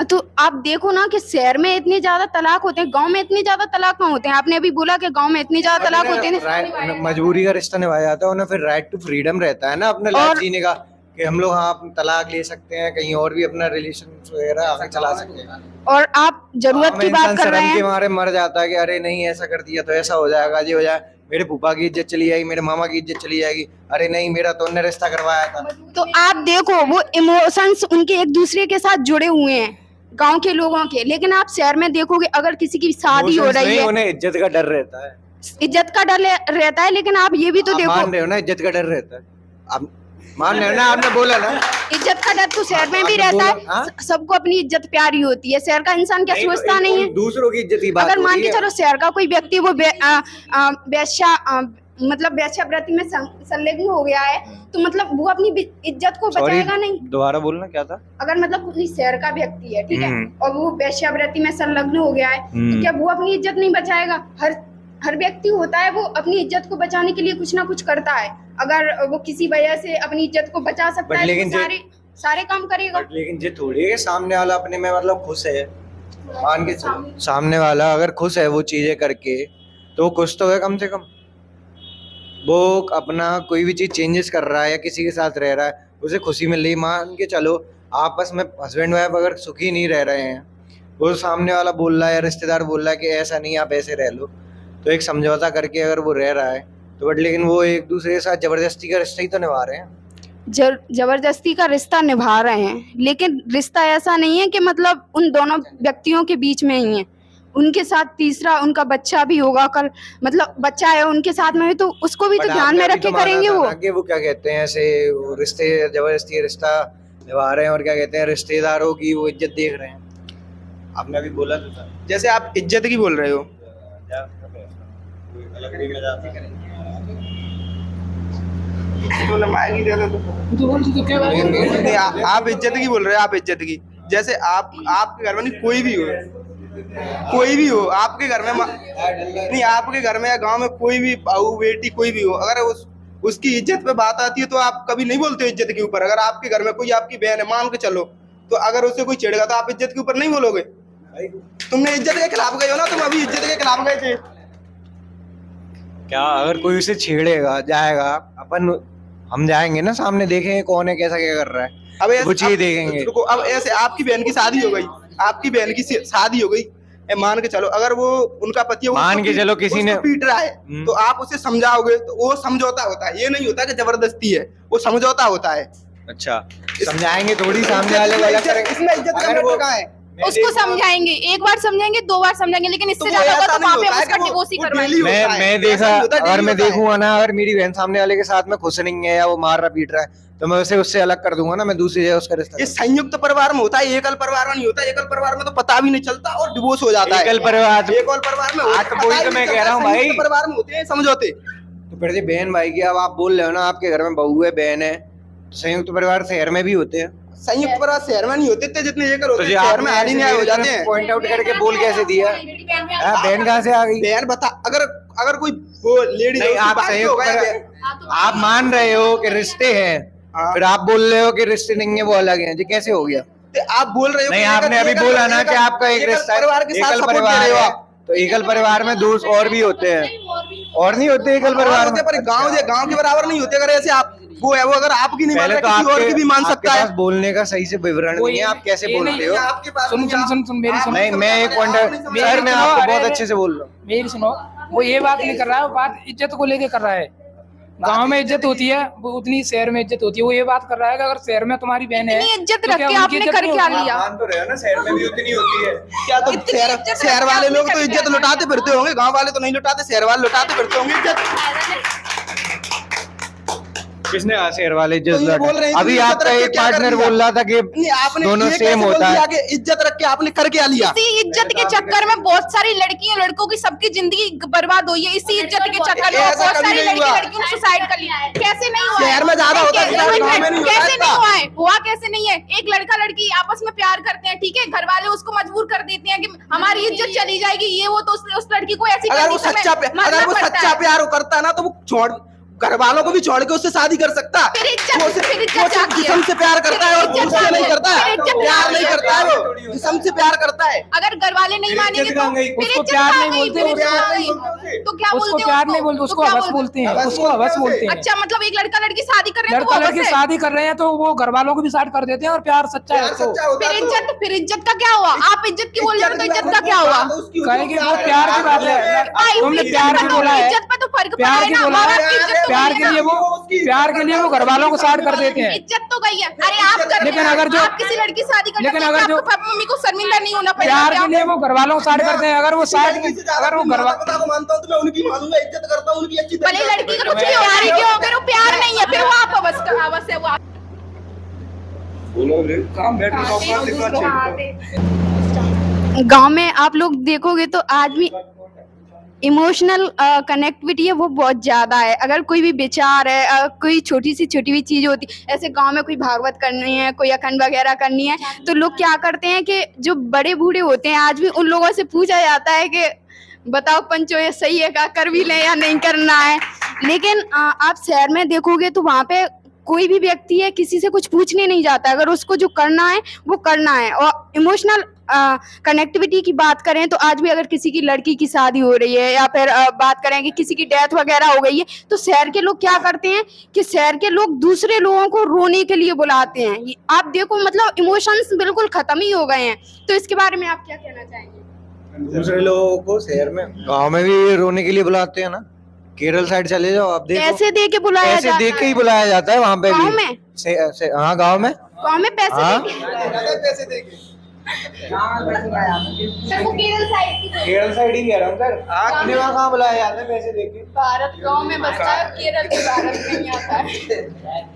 तो आप देखो ना कि शहर में इतने ज्यादा तलाक होते हैं, गांव में इतने ज्यादा तलाक कहाँ होते हैं? आपने अभी बोला कि गांव में इतने ज्यादा तलाक होते हैं। मजबूरी का रिश्ता निभाया जाता है, उन्हें फिर राइट टू फ्रीडम रहता है ना अपने लाइफ जीने का, कि हम लोग हाँ तलाक ले सकते हैं, कहीं और भी अपना रिलेशन वगैरह आगे चला सकते हैं। और आप जरूरत की बात कर रहे शर्म के हैं। मारे मर जाता है कि अरे नहीं ऐसा कर दिया तो ऐसा हो जाएगा, ये हो जाए, मेरे फूफा की इज्जत चली जाएगी, मेरे मामा की इज्जत चली जाएगी, अरे नहीं मेरा तो उन्होंने रिश्ता करवाया था। तो आप देखो वो इमोशंस उनके एक दूसरे के साथ जुड़े हुए हैं गांव के लोगों के। लेकिन आप शहर में देखोगे अगर किसी की शादी हो रही है, उन्हें इज्जत का डर रहता है, इज्जत का डर रहता है। लेकिन आप ये भी तो देखो, मान रहे हो ना, इज्जत का डर रहता है, आप मान रहे हो ना, आपने बोला ना इज्जत का डर तो शहर में भी रहता है। सबको अपनी इज्जत प्यारी होती है। शहर का इंसान क्या सोचता नहीं है? दूसरों की इज्जत की बात अगर हो मान रही के है। चलो शहर का कोई व्यक्ति वो मतलब वेश्यावृत्ति में संलग्न हो गया है तो मतलब वो अपनी इज्जत को बचाएगा नहीं। दोबारा बोलना क्या था? अगर मतलब कोई शहर का व्यक्ति है, ठीक है, और वो वेश्यावृत्ति में संलग्न हो गया है तो क्या वो अपनी इज्जत नहीं बचाएगा? हर व्यक्ति होता है वो अपनी इज्जत को बचाने के लिए कुछ ना कुछ करता है। अगर वो किसी वजह से अपनी इज्जत को बचा सकता है तो सारे काम करेगा। लेकिन ये थोड़ी है सामने वाला अपने में मतलब खुश है, मान के चलो सामने वाला अगर खुश है वो चीजें करके तो कुछ तो है कम से कम। वो अपना कोई भी चीज चेंजेस कर रहा है या किसी के साथ रह रहा है, उसे खुशी मिल रही, मान के चलो आपस में हस्बैंड वाइफ अगर सुखी नहीं रह रहे हैं, वो सामने वाला बोल रहा है या रिश्तेदार बोल रहा है कि ऐसा नहीं आप ऐसे रह लो, तो एक समझौता करके अगर वो रह रहा है तो बट लेकिन वो एक दूसरे के साथ जबरदस्ती का रिश्ता ही तो निभा रहे हैं। जबरदस्ती का रिश्ता निभा रहे हैं, लेकिन रिश्ता ऐसा नहीं है कि मतलब उन दोनों व्यक्तियों के बीच में ही है, उनके साथ तीसरा उनका बच्चा भी होगा कल, मतलब बच्चा है उनके साथ में भी तो उसको भी तो ध्यान में रख के करेंगे वो क्या कहते हैं ऐसे वो रिश्ते जबरदस्ती रिश्ता निभा रहे हैं और क्या कहते हैं रिश्तेदारों की वो इज्जत देख रहे हैं। आपने अभी बोला तो था जैसे आप इज्जत की बोल रहे हो, नहीं आप इज्जत की बोल रहे हो, आप इज्जत की। जैसे आपके घर में नहीं कोई भी हो आपके घर में नहीं, आपके घर में या गांव में कोई भी बहू बेटी कोई भी हो, अगर उसकी इज्जत पे बात आती है तो आप कभी नहीं बोलते हो इज्जत के ऊपर। अगर आपके घर में कोई आपकी बहन है मान के चलो, तो अगर उससे कोई छेड़ेगा तो आप इज्जत के ऊपर नहीं बोलोगे। तुमने इज्जत के खिलाफ गए हो ना, तुम अभी इज्जत के खिलाफ गए थे क्या? अगर कोई उसे छेड़ेगा जाएगा, अपन हम जाएंगे ना सामने, देखेंगे कौन है कैसा क्या कर रहा है, अब वो चीज देखेंगे। अब ऐसे आपकी बहन की शादी हो गई, आपकी बहन की शादी हो गई, मान के चलो अगर वो उनका पति है, मान के चलो किसी ने पीट रहा है तो आप उसे समझाओगे, तो वो समझौता होता है। ये नहीं होता कि जबरदस्ती है, वो समझौता होता है। अच्छा समझाएंगे थोड़ी सामने वाले वाला करेंगे। इसमें इज्जत का मैटर कहाँ है? उसको समझाएंगे, एक बार समझाएंगे, दो बार समझाएंगे, लेकिन इससे ज्यादा होगा तो वहाँ पे हम उसका डिवोर्स ही करवाएंगे। मैं देखा, अगर मैं देखूंगा ना अगर मेरी बहन सामने वाले के साथ में खुश नहीं है या वो मार रहा पीट रहा है तो मैं उसे उससे अलग कर दूंगा ना, मैं दूसरी जगह उसका रिश्ता। ये संयुक्त परिवार में होता है, एकल परिवार में नहीं होता। एकल परिवार में तो पता भी नहीं चलता और डिवोर्स हो जाता है। एकल परिवार में वही तो मैं कह रहा हूँ भाई, परिवार में होते हैं समझौते। तो फिर बहन भाई की अब आप बोल रहे हो ना, आपके घर में बहू है बहन है, संयुक्त परिवार शहर में भी होते हैं। संयुक्त परिवार शहर में नहीं होते थे जितने एकल होते हैं, शहर में हानि न्याय हो जाते हैं। पॉइंट आउट करके बोल कैसे दिया? बहन कहाँ से आ गई? बहन बता, अगर कोई वो लेडी नहीं, आप मान रहे हो कि रिश्ते हैं, फिर आप बोल रहे हो कि रिश्ते नहीं है वो अलग है, जी कैसे हो गया? आप बोल रहे हो नहीं, आपने अभी बोला ना कि आपका एक रिश्ता परिवार के साथ एकल परिवार है, तो एकल परिवार में दोस्त और भी होते हैं, और नहीं होते एकल परिवार में? पर गांव के बराबर नहीं होते। अगर ऐसे आप वो है, वो अगर आपकी नहीं मान रहा किसी और की भी मान सकता है। बोलने का सही से विवरण नहीं है, आप कैसे बोलते हो? सुन मेरी सुनो। नहीं, मैं एक पॉइंट सर मैं आपको बहुत अच्छे से बोल रहा हूँ। मेरी सुनो, वो ये बात नहीं कर रहा है, वो बात इज्जत को लेके कर रहा है। गांव में इज्जत होती है वो उतनी शहर में इज्जत होती है। वो ये बात कर रहा है कि अगर शहर में तुम्हारी बहन है इतनी इज्जत तो रख क्या के उनकी आपने इज्जत कर नहीं क्या होती? लिया? मान तो रहे हो ना, शहर में भी उतनी होती है। क्या तो इतनी इज्जत रख शहर के वाले आपने लोग तो कर इज्जत क्या लुटाते लिया? फिरते होंगे, गांव वाले तो नहीं लुटाते, शहर वाले लुटाते फिरते होंगे इज्जत। किसने कहा शहर वाले तो इज्जत ये बोल रहे हैं कि अभी इज्जत आपका रख के एक क्या कर पार्टनर लिया? बोल रहा था कि नहीं, आपने दोनों ये सेम कैसे बोल होता दिया है। कि इज्जत रख के आपने कर क्या लिया? इसी इज्जत के चक्कर में बहुत सारी लड़कियों लड़कों की सबकी जिंदगी बर्बाद हुई है। इसी इज्जत के चक्कर में ऐसा बहुत कभी सारी नहीं हुआ। लड़कियों ने सुसाइड कर लिया। कैसे नहीं हुआ? शहर में ज्यादा होता है, गांव में नहीं होता कैसे इतना। नहीं हुआ है? हुआ कैसे नहीं है? एक लड़का लड़की आपस में प्यार करते हैं, ठीक है, घर वाले उसको मजबूर कर देते हैं कि हमारी इज्जत चली जाएगी, ये वो, तो उस लड़की को ऐसी अगर वो कंडीशन में सच्चा मरना अगर वो पड़ता सच्चा है। प्यार करता है ना तो वो छोड़ घर वालों को भी छोड़ के उससे शादी कर सकता है। फिर इज्जत- वो सिर्फ फिर इज्जत वो सिर्फ जाती है। जिस्म से प्यार करता है और फिर इज्जत उससे नहीं जाती है। करता फिर है, इज्जत प्यार जाती नहीं है। करता है, वो जिस्म से प्यार करता है। अगर घर वाले नहीं मानेंगे तो फिर उसको इज्जत प्यार कहाँ नहीं गई? बोलते, फिर इज्जत प्यार कहाँ नहीं गई? बोलते उसे। तो क्या उसको बोलते हो? प्यार नहीं बोलते, उसको क्या हवस बोलते हैं, हवस उसको हवस बोलते बोलते हैं। अच्छा, मतलब एक लड़का लड़की शादी कर रहे हैं तो लड़का वो लड़की हवस है। शादी कर रहे हैं तो वो घर वालों को भी साइड कर देते हैं और प्यार सच्चा है प्यार तो सच्चा होता है तो फिर इज्जत का क्या हुआ? आप इज्जत की बोल रहे हो तो इज्जत का क्या हुआ? कहेंगे वो प्यार की बात है। भाई, तुमने इज्जत प्यार का की तो- बोला है, इज्जत पे तो फर्क पड़ा प्यार है की ना, बोला माँ है, बाप की इज्जत तो प्यार गई के है लिए ना। वो घर वालों को साइड कर देते हैं। इज्जत तो गई है। अरे आप कर रहे लेकिन हैं, अगर जो- आप किसी लड़की से शादी करते लेकिन हैं, अगर आपको जो- पापा मम्मी को शर्मिंदा नहीं होना पड़ेगा प्यार क्या? के लिए वो घर वालों को साइड करते हैं। अगर वो साइड अगर वो घर माता को मानता हूँ तो मैं उनकी मानूंगा, इज्जत करता हूँ उनकी अच्छी भले तरीके से। लड़की का कुछ भी हो, प्यार ही क्यों? फिर वो प्यार नहीं है, फिर वो आप हवस है, वो आप गांव में आप लोग देखोगे तो आदमी इमोशनल कनेक्टिविटी है वो बहुत ज्यादा है। अगर कोई भी विचार है, कोई छोटी भी चीज होती, ऐसे गांव में कोई भागवत करनी है, कोई अखंड वगैरह करनी है, तो लोग क्या करते हैं कि जो बड़े बूढ़े होते हैं आज भी उन लोगों से पूछा जाता है कि बताओ पंचो ये सही है, क्या कर भी लें या नहीं करना है। लेकिन आप शहर में देखोगे तो वहाँ पे कोई भी व्यक्ति है किसी से कुछ पूछने नहीं जाता। अगर उसको जो करना है वो करना है। और इमोशनल कनेक्टिविटी की बात करें तो आज भी अगर किसी की लड़की की शादी हो रही है या फिर बात करें कि किसी की डेथ वगैरह हो गई है तो शहर के लोग क्या करते हैं कि शहर के लोग दूसरे लोगों को रोने के लिए बुलाते हैं। आप देखो, मतलब इमोशंस बिल्कुल खत्म ही हो गए हैं। तो इसके बारे में आप क्या कहना चाहेंगे? दूसरे लोगों को शहर में, गांव में भी रोने के लिए बुलाते हैं ना। केरल साइड चले जाओ, आप देखो पैसे दे के बुलाया पैसे जाता दे के ही है। बुलाया जाता है वहाँ पे गाँव भी। में? हाँ गाँव में गाँव में पैसे हाँ? दे के? पैसे देके सर, वो केरल साइड की केरल साइड ही कह रहा हूँ सर। अपने वहाँ कहाँ बुलाया जाता है पैसे दे के? भारत गांव में बसता है, केरल के भारत में नहीं आता है।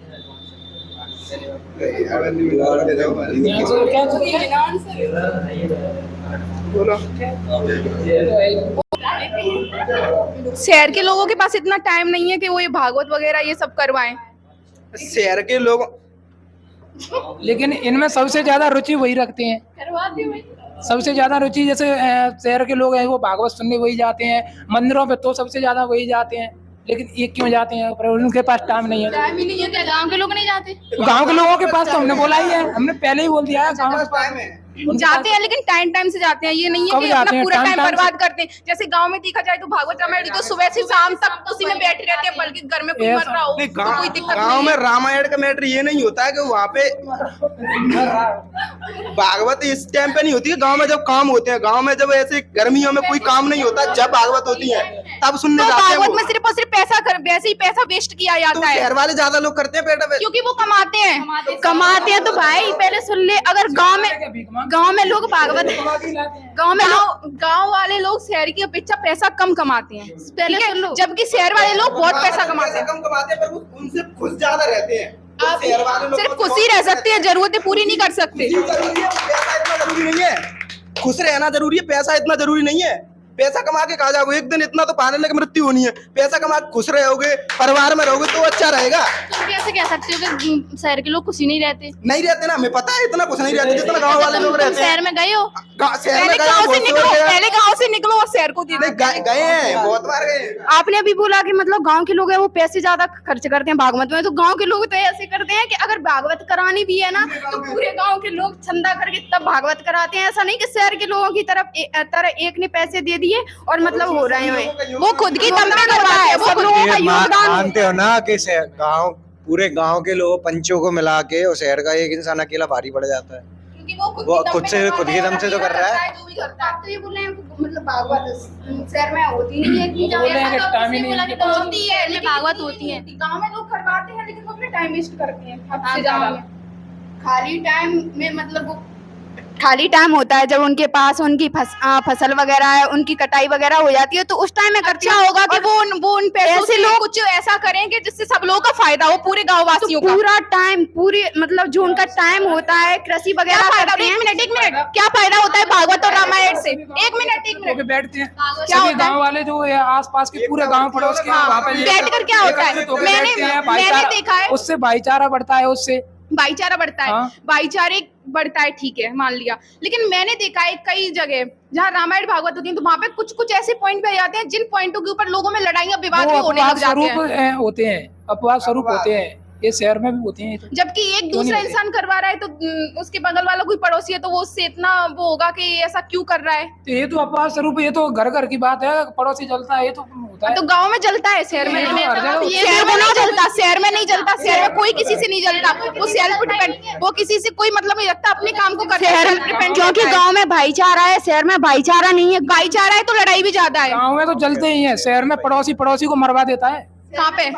शहर के लोगों के पास इतना टाइम नहीं है कि वो ये भागवत वगैरह ये सब करवाएं। शहर के लोग लेकिन इनमें सबसे ज्यादा रुचि वही रखते हैं। करवाते हुए सबसे ज्यादा रुचि जैसे शहर के लोग हैं वो भागवत सुनने वही जाते हैं, मंदिरों पे तो सबसे ज्यादा वही जाते हैं। लेकिन ये क्यों जाते हैं? पर उनके पास टाइम नहीं है। टाइम ही नहीं है, क्या गाँव के लोग नहीं जाते? गांव के लोगों के पास तो हमने बोला ही है, हमने पहले ही बोल दिया है गाँव के पास जाते हैं, लेकिन टाइम से जाते हैं। ये नहीं है कब कि जाते अपना हैं? पूरा टाइम टाइम से। बर्बाद करते हैं। जैसे गांव में देखा जाए तो भागवत रामायण तो सुबह से शाम तक उसी में बैठे रहते हैं, बल्कि घर में कोई मर रहा हो नहीं, तो कोई दिक्कत गांव नहीं में है। रामायण का मैटर ये नहीं होता है कि वहाँ पे भागवत इस टाइम पे नहीं होती है। गांव में जब काम होते हैं, गांव में जब ऐसे गर्मियों में कोई काम नहीं होता, जब भागवत होती है तब सुनने तो जाते हैं भागवत वो। में सिर्फ और सिर्फ वैसे ही पैसा वेस्ट किया तो जाता है, शहर वाले ज्यादा लोग करते हैं बेटा। क्योंकि वो कमाते हैं तो भाई पहले सुन ले। अगर गांव में लोग भागवत गांव वाले लोग शहर की अपेक्षा पैसा कम कमाते हैं, पहले सुन लो। जबकि शहर वाले लोग बहुत पैसा कमाते हैं। कम कमाते हैं पर वो उनसे खुश ज्यादा रहते हैं। तो आप शहर वाले लोग सिर्फ खुशी रह सकते हैं, जरूरतें पूरी नहीं कर सकते। जरूरी है, पैसा इतना जरूरी नहीं है। खुश रहना जरूरी है, पैसा इतना जरूरी नहीं है। पैसा कमा के कहा जाओगे एक दिन इतना तो पाने लगे मृत्यु होनी है। पैसा कमा के खुश रहोगे, परिवार में रहोगे तो अच्छा रहेगा। तुम कैसे कह सकते हो कि शहर के लोग खुशी नहीं रहते? नहीं रहते ना, हमें पता है इतना खुश नहीं रहते जितना गांव वाले लोग तुम रहते हैं। शहर में गए हो? शहर में पहले गए गांव से बहुत निकलो, बार गए। पहले गांव से निकलो और शहर को नहीं, देखो। गए हैं, बहुत बार गए हैं। आपने अभी बोला कि मतलब गांव के लोग हैं वो पैसे ज्यादा खर्च करते हैं भागवत में, तो गांव के लोग तो ऐसे करते हैं कि अगर भागवत करानी भी है ना तो पूरे गांव के लोग चंदा करके तब भागवत कराते हैं। ऐसा नहीं कि शहर के लोगों की तरह एक ने पैसे दे दिए और मतलब हो रहे हैं। वो खुद की दम पे करवाया है, सब लोगों का योगदान। मानते हो ना कि गांव, पूरे गांव के लोग पंचों को मिला के और शहर का एक इंसान अकेला भारी पड़ जाता है। क्योंकि वो वो खुद से खुद के दम से तो कर रहा है। जो भी करता है। आप तो ये बोल रहे हैं मतलब भागवत शहर में होती नहीं है इतनी बोल रहे हैं कि ज्यादा। टाइम ही नहीं बोला कि है। होती है लेकिन भागवत इतनी होती है। नहीं गाँव में लोग करवाते हैं लेकिन वो अपने टाइम वेस्ट करते हैं हद हाँ, से ज्यादा। गाँव में। खाली टाइम में मतलब वो खाली टाइम होता है जब उनके पास उनकी फसल वगैरह है, उनकी कटाई वगैरह हो जाती है, तो उस टाइम में अच्छा होगा कि वो उन पैसों ऐसे से लोग कुछ ऐसा करेंगे जिससे सब लोगों का फायदा हो, पूरे गाँव वासियों का। पूरा टाइम पूरी मतलब जो उनका टाइम होता है कृषि क्या वगैरह फायदा? करते एक हैं। मिनट क्या फायदा होता है भागवत और रामायण से? एक मिनट होके बैठते हैं क्या सभी होता है? गांव वाले जो है आसपास के पूरे गांव पड़ोस के वहाँ पे बैठकर क्या होता है? एकत्रित होके मैंने- बैठते हैं, मैंने भाईचारा- देखा है। उससे भाईचारा बढ़ता है, उससे भाईचारा बढ़ता है। हाँ। भाईचारे बढ़ता है, ठीक है मान लिया, लेकिन मैंने देखा है कई जगह जहाँ रामायण भागवत होती है तो वहाँ पे कुछ कुछ ऐसे पॉइंट पे आ जाते हैं जिन पॉइंटों के ऊपर लोगों में लड़ाइयाँ विवाद भी वो होने अपवाद लग जाते स्वरूप हैं। होते हैं, अपवाद स्वरूप होते हैं, ये शहर में भी होते हैं। जबकि एक क्यों नहीं दूसरा होते? इंसान करवा रहा है तो उसके बगल वाला कोई पड़ोसी है तो वो उससे इतना वो होगा कि ऐसा क्यों कर रहा है। तो ये तो अपवाद स्वरूप, ये तो घर घर की बात है, पड़ोसी जलता है, ये तो होता है। तो गांव में जलता है, शहर में ये नहीं। तो हर जगह ये शहर में नहीं जलता, शहर में नहीं जलता, शहर में कोई किसी से नहीं जलता, वो सेल्फ डिपेंड, वो किसी से कोई मतलब नहीं रखता, अपने काम को करता है, शहर self depend क्योंकि रहता है। गांव में भाईचारा है, शहर में भाईचारा नहीं है। भाईचारा है तो लड़ाई भी ज्यादा है। गाँव में तो जलते ही है, शहर में पड़ोसी पड़ोसी को मरवा देता है। कहाँ पे?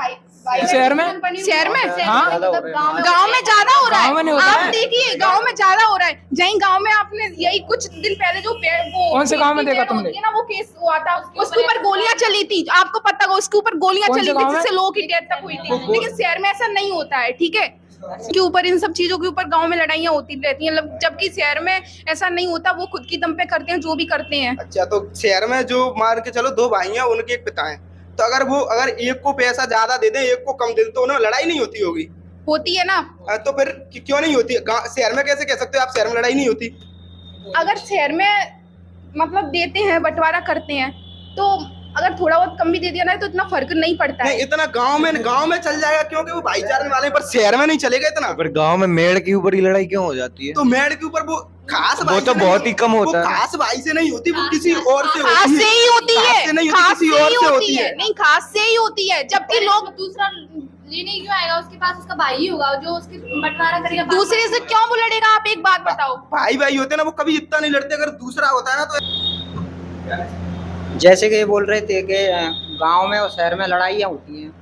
शहर में शहर में हाँ गांव में ज्यादा हो रहा है। गाँव में नहीं होता आप है। देखिए गांव में ज्यादा हो रहा है। जहीं गांव में आपने यही कुछ दिन पहले जो वो कौन से गाँव में देखा पेड़ तुमने? होती है ना, वो केस हुआ था, उसके ऊपर गोलियां चली थी, आपको पता होगा उसके ऊपर गोलियां कौन चली से थी गाँव में? जिससे लोगों की डेथ तक हुई थी। लेकिन शहर में ऐसा नहीं होता है, ठीक है, के ऊपर इन सब चीजों के ऊपर गांव में लड़ाइयाँ होती रहती हैं, जबकि शहर में ऐसा नहीं होता, वो खुद की दम पे करते हैं जो भी करते हैं। अच्छा, तो शहर में जो मान के चलो दो भाई हैं, उनके एक पिता हैं, तो अगर एक को पैसा ज्यादा दे दे, एक को कम दे दे, तो उन्हें लड़ाई नहीं होती होगी? होती है ना। तो फिर क्यों नहीं होती? शहर में कैसे कह सकते हो आप शहर में लड़ाई नहीं होती? अगर शहर में मतलब देते हैं, बंटवारा करते हैं, तो अगर थोड़ा बहुत कम भी दे दिया ना तो इतना फर्क नहीं पड़ता है। नहीं, इतना गांव में चल जाएगा क्योंकि वो भाईचारे वाले, पर शहर में नहीं चलेगा इतना। पर गांव में मेड़ के ऊपर ही लड़ाई क्यों हो जाती है? तो मेड़ के ऊपर वो खास वो भाई तो से बहुत नहीं- ही कम होता वो है। खास भाई से नहीं होती, वो किसी और से खास होती से ही होती खास है, से नहीं होती, खास किसी से और ही से होती है। नहीं, खास से ही होती है, जबकि लोग दूसरा लेने क्यों आएगा? उसके पास उसका भाई ही होगा जो उसके बंटवारा करेगा। दूसरे से क्यों वो लड़ेगा? आप एक बात बताओ। भाई होते हैं ना, वो कभी इतना नहीं लड़ते। अगर दूसरा होता है ना तो जैसे कि ये बोल रहे थे कि गांव में और शहर में लड़ाइयाँ होती हैं।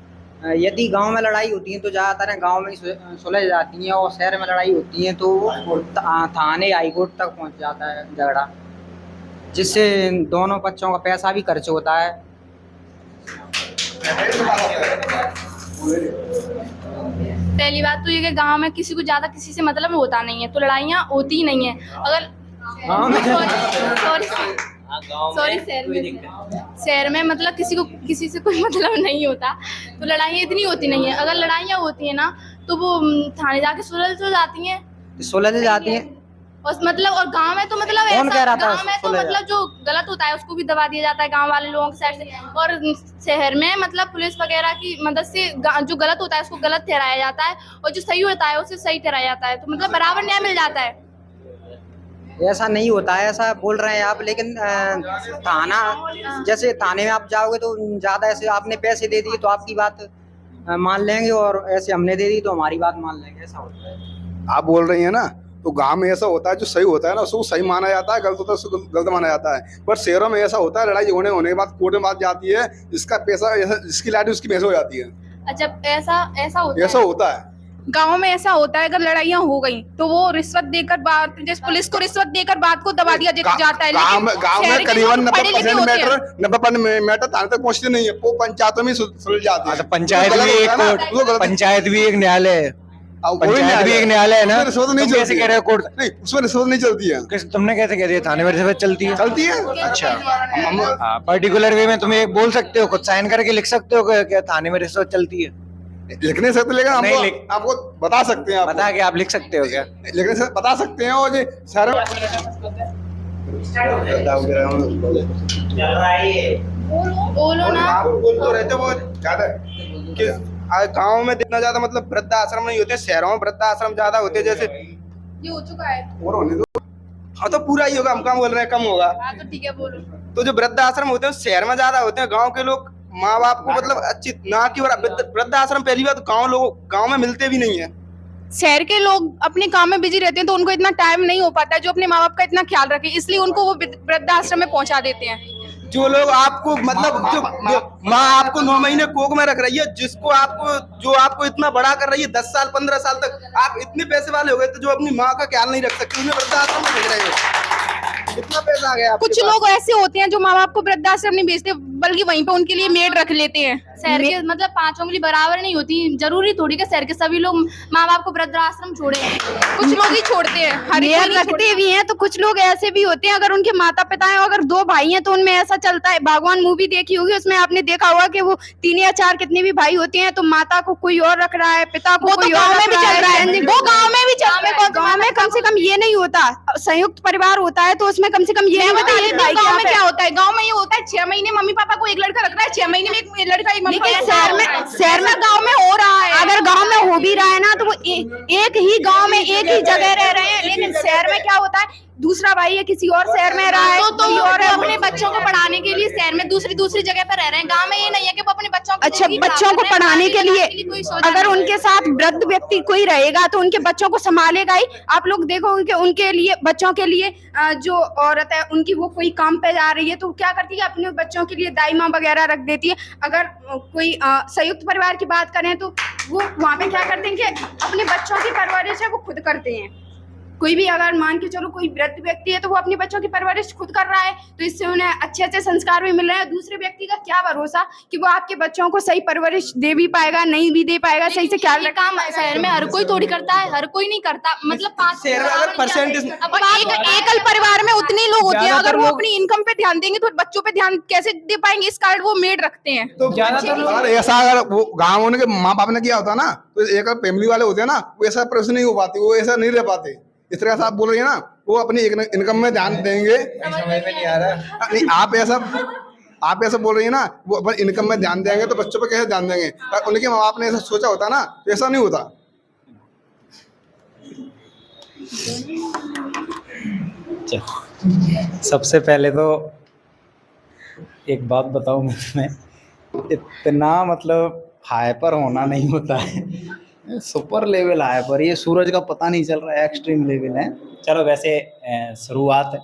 यदि गांव में लड़ाई होती है तो ज़्यादातर गांव में ही सुलझ जाती हैं, और शहर में लड़ाई होती है तो थाने हाई कोर्ट तक पहुंच जाता है झगड़ा, जिससे दोनों पक्षों का पैसा भी खर्च होता है। पहली बात तो ये कि गांव में किसी को ज्यादा किसी से मतलब होता नहीं है, तो लड़ाइयाँ होती ही नहीं है। अगर सॉरी शहर में मतलब किसी को किसी से कोई मतलब नहीं होता, तो लड़ाइयाँ इतनी होती नहीं है। अगर लड़ाइयाँ होती है ना तो वो थाने जाके सुलझ तो जाती हैं, सुलझ जाती हैं। और मतलब और गांव में तो मतलब कौन कह रहा था गांव में तो सुलझ मतलब जो गलत होता है उसको भी दबा दिया जाता है गांव वाले लोगों की साइड से, और शहर में मतलब पुलिस वगैरह की मदद से जो गलत होता है उसको गलत ठहराया जाता है, और जो सही होता है उसे सही ठहराया जाता है, तो मतलब बराबर न्याय मिल जाता है। ऐसा नहीं होता है, ऐसा बोल रहे हैं आप, लेकिन थाना जैसे थाने में आप जाओगे तो ज़्यादा ऐसे आपने पैसे दे दिए तो आपकी बात मान लेंगे, और ऐसे हमने दे दी तो हमारी बात मान लेंगे, ऐसा होता है। आप बोल रही हैं ना, तो गांव में ऐसा होता है, जो सही होता है ना उसको सही माना जाता है, गलत होता है उसको गलत माना जाता है। पर शहरों में ऐसा होता है, लड़ाई होने के बाद कोर्ट में बात जाती है, जिसका पैसा जिसकी लाठी उसकी भैंस हो जाती है। अच्छा ऐसा होता ऐसा है। होता है। गांव में ऐसा होता है, अगर लड़ाइयाँ हो गई तो वो रिश्वत देकर बात, जैसे पुलिस को रिश्वत देकर बात को दबा दिया जाता है। गांव शहर में के करीबन लोग पढ़े लिखे होते हैं। 90% मैटर थाने तक पहुंचते नहीं है, वो पंचायतों में सुलझ जाते हैं। पंचायत वो भी गलत एक होता है ना, वो गलत- पंचायत भी एक न्यायालय है। अब कोई पंचायत भी एक न्यायालय है ना, उसमें रिश्वत नहीं तुम कैसे चलती कह रहे हो है। कोर्ट? नहीं, उसमें रिश्वत नहीं चलती है। तुमने कैसे कह दिया थाने में रिश्वत चलती है? चलती है। अच्छा, हाँ, पर्टिकुलर वे में तुम एक बोल सकते हो, खुद साइन करके लिख सकते हो कि थाने में रिश्वत चलती है? लिख नहीं सकते, लेकिन नहीं, आपको बता सकते हैं। बता के आप लिख सकते हो क्या? लेकिन सर बता सकते हैं, और जो शहर में बोलो ना। आप बोल तो रहते वो ज्यादा कि गाँव में इतना ज्यादा मतलब वृद्धाश्रम नहीं होते, शहरों में वृद्धाश्रम ज्यादा होते हैं। जैसे ये हो चुका है। और होने दो। हाँ, तो पूरा ही होगा, हम कम बोल रहे हैं कम होगा। हाँ तो ठीक है, बोलो। तो जो वृद्धाश्रम होते हैं शहर में ज्यादा होते हैं। गांव के लोग माँ बाप को मतलब अच्छी ना कि वृद्धाश्रम पहली बात गांव में मिलते भी नहीं है। शहर के लोग अपने काम में बिजी रहते हैं तो उनको इतना टाइम नहीं हो पाता है जो अपने माँ बाप का इतना ख्याल रखें, इसलिए उनको वो वृद्धाश्रम में पहुंचा देते हैं। जो लोग आपको मतलब जो माँ आपको 9 महीने कोख में रख रही है, जो आपको इतना बड़ा कर रही है 10 साल 15 साल तक, आप इतने पैसे वाले हो गए तो जो अपनी माँ का ख्याल नहीं रख सकते उन्हें वृद्धाश्रम में भेज रहे हो। इतना पैसा आ गया आपके कुछ पास। लोग ऐसे होते हैं जो माँ बाप को वृद्धाश्रम नहीं भेजते बल्कि वहीं पे उनके लिए मेड रख लेते हैं। शहर के मतलब 5 उंगली बराबर नहीं होती, जरूरी थोड़ी कि शहर के सभी लोग माँ बाप को वृद्धाश्रम छोड़े। कुछ लोग ही छोड़ते हैं, हर एक मेयर कोई नहीं रखते छोड़ता। भी हैं तो कुछ लोग ऐसे भी होते हैं, अगर उनके माता पिता हैं, अगर 2 भाई हैं तो उनमें ऐसा चलता है। भगवान मूवी देखी होगी, उसमें आपने देखा होगा कि वो 3 या 4 कितने भी भाई होते हैं तो माता को कोई और रख रहा है, पिता को वो कोई तो और गाँव में रख भी चल रहा है, वो गाँव में भी चल रहा है। गाँव में कम से कम ये नहीं होता। संयुक्त परिवार होता है तो उसमें कम से कम ये नहीं होता ये भाई गाँव में क्या क्या होता है, गाँव में ये होता है 6 महीने मम्मी पापा को एक लड़का रख रहा है, 6 महीने में एक लड़का एक मम्मी लेकिन पापा। शहर में गाँव में हो रहा है। अगर गांव में हो भी रहा है ना तो वो एक ही गांव में एक ही जगह रह रहे हैं, लेकिन शहर में क्या होता है दूसरा भाई है किसी और शहर में रहा है तो कोई और वो है अपने बच्चों को पढ़ाने के लिए शहर में दूसरी जगह पर रह रहे हैं। गांव में ये नहीं है कि वो अपने बच्चों को अच्छा जिंदगी बच्चों खराब को कर रहे हैं, पढ़ाने के लिए कोई सोचा अगर नहीं। उनके साथ वृद्ध व्यक्ति कोई रहेगा तो उनके बच्चों को संभालेगा ही। आप लोग देखोगे कि उनके लिए बच्चों के लिए जो औरत है उनकी वो कोई काम पे जा रही है तो क्या करती है अपने बच्चों के लिए दाई माँ वगैरह रख देती है। अगर कोई संयुक्त परिवार की बात करें तो वो वहाँ पे क्या करते हैं कि अपने बच्चों की परवरिश है वो खुद करते हैं। कोई भी अगर मान के चलो कोई वृद्ध व्यक्ति है तो वो अपने बच्चों की परवरिश खुद कर रहा है तो इससे उन्हें अच्छे अच्छे संस्कार भी मिल रहे हैं। दूसरे व्यक्ति का क्या भरोसा कि वो आपके बच्चों को सही परवरिश दे भी पाएगा नहीं भी दे पाएगा, सही से ख्याल ये रख काम शहर में हर कोई थोड़ी करता है, हर कोई नहीं करता। मतलब 5 शहर में अगर परसेंटेज अब एकल परिवार में उतने लोग होते हैं, ज्यादातर अगर वो लोग- अपनी इनकम पे ध्यान देंगे तो बच्चों पे ध्यान कैसे दे पाएंगे, इस कारण वो मेड रखते हैं। तो ज्यादातर लोग- अगर ऐसा अगर वो गाँव उनके माँ बाप ने किया होता ना तो एक फैमिली वाले होते हैं ना वो ऐसा प्रश्न नहीं हो पाती, वो ऐसा नहीं रह पाते। इस तरह से आप बोल रही है ना वो अपनी इनकम में ध्यान देंगे। समझ में नहीं आ रहा। नहीं आप ऐसा बोल रही है ना वो अपनी इनकम में ध्यान देंगे तो बच्चों पे कैसे ध्यान देंगे। और उनके माँ बाप ने ऐसा सोचा होता ना तो ऐसा नहीं होता। सबसे पहले तो एक बात बताऊं मैं इतना मतलब हाइपर होना नहीं होता है। सुपर लेवल हाइपर, ये सूरज का पता नहीं चल रहा है, एक्सट्रीम लेवल है। चलो वैसे शुरुआत है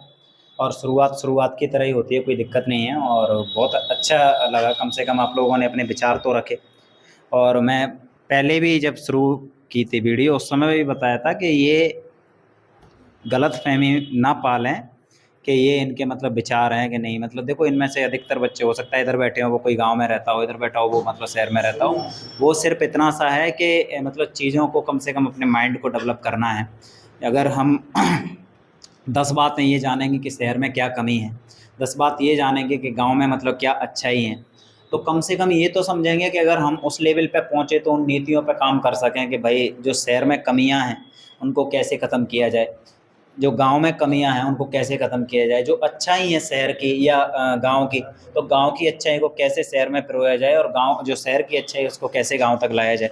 और शुरुआत की तरह ही होती है, कोई दिक्कत नहीं है। और बहुत अच्छा लगा कम से कम आप लोगों ने अपने विचार तो रखे। और मैं पहले भी जब शुरू की थी वीडियो उस समय भी बताया था कि ये गलतफहमी ना पालें कि ये इनके मतलब विचार हैं कि नहीं। मतलब देखो इनमें से अधिकतर बच्चे हो सकता है इधर बैठे हो वो कोई गांव में रहता हो, इधर बैठा हो वो मतलब शहर में रहता हो। वो सिर्फ इतना सा है कि मतलब चीज़ों को कम से कम अपने माइंड को डेवलप करना है। अगर हम 10 बातें ये जानेंगे कि शहर में क्या कमी है, 10 बात ये जानेंगे कि गाँव में मतलब क्या अच्छाई है, तो कम से कम ये तो समझेंगे कि अगर हम उस लेवल पे पहुँचे तो उन नीतियों पे काम कर सकें कि भाई जो शहर में कमियां हैं उनको कैसे ख़त्म किया जाए, जो गांव में कमियां हैं उनको कैसे ख़त्म किया जाए, जो अच्छाई है शहर की या गांव की तो गांव की अच्छाई को कैसे शहर में पिरोया जाए, और गांव जो शहर की अच्छाई उसको कैसे गांव तक लाया जाए।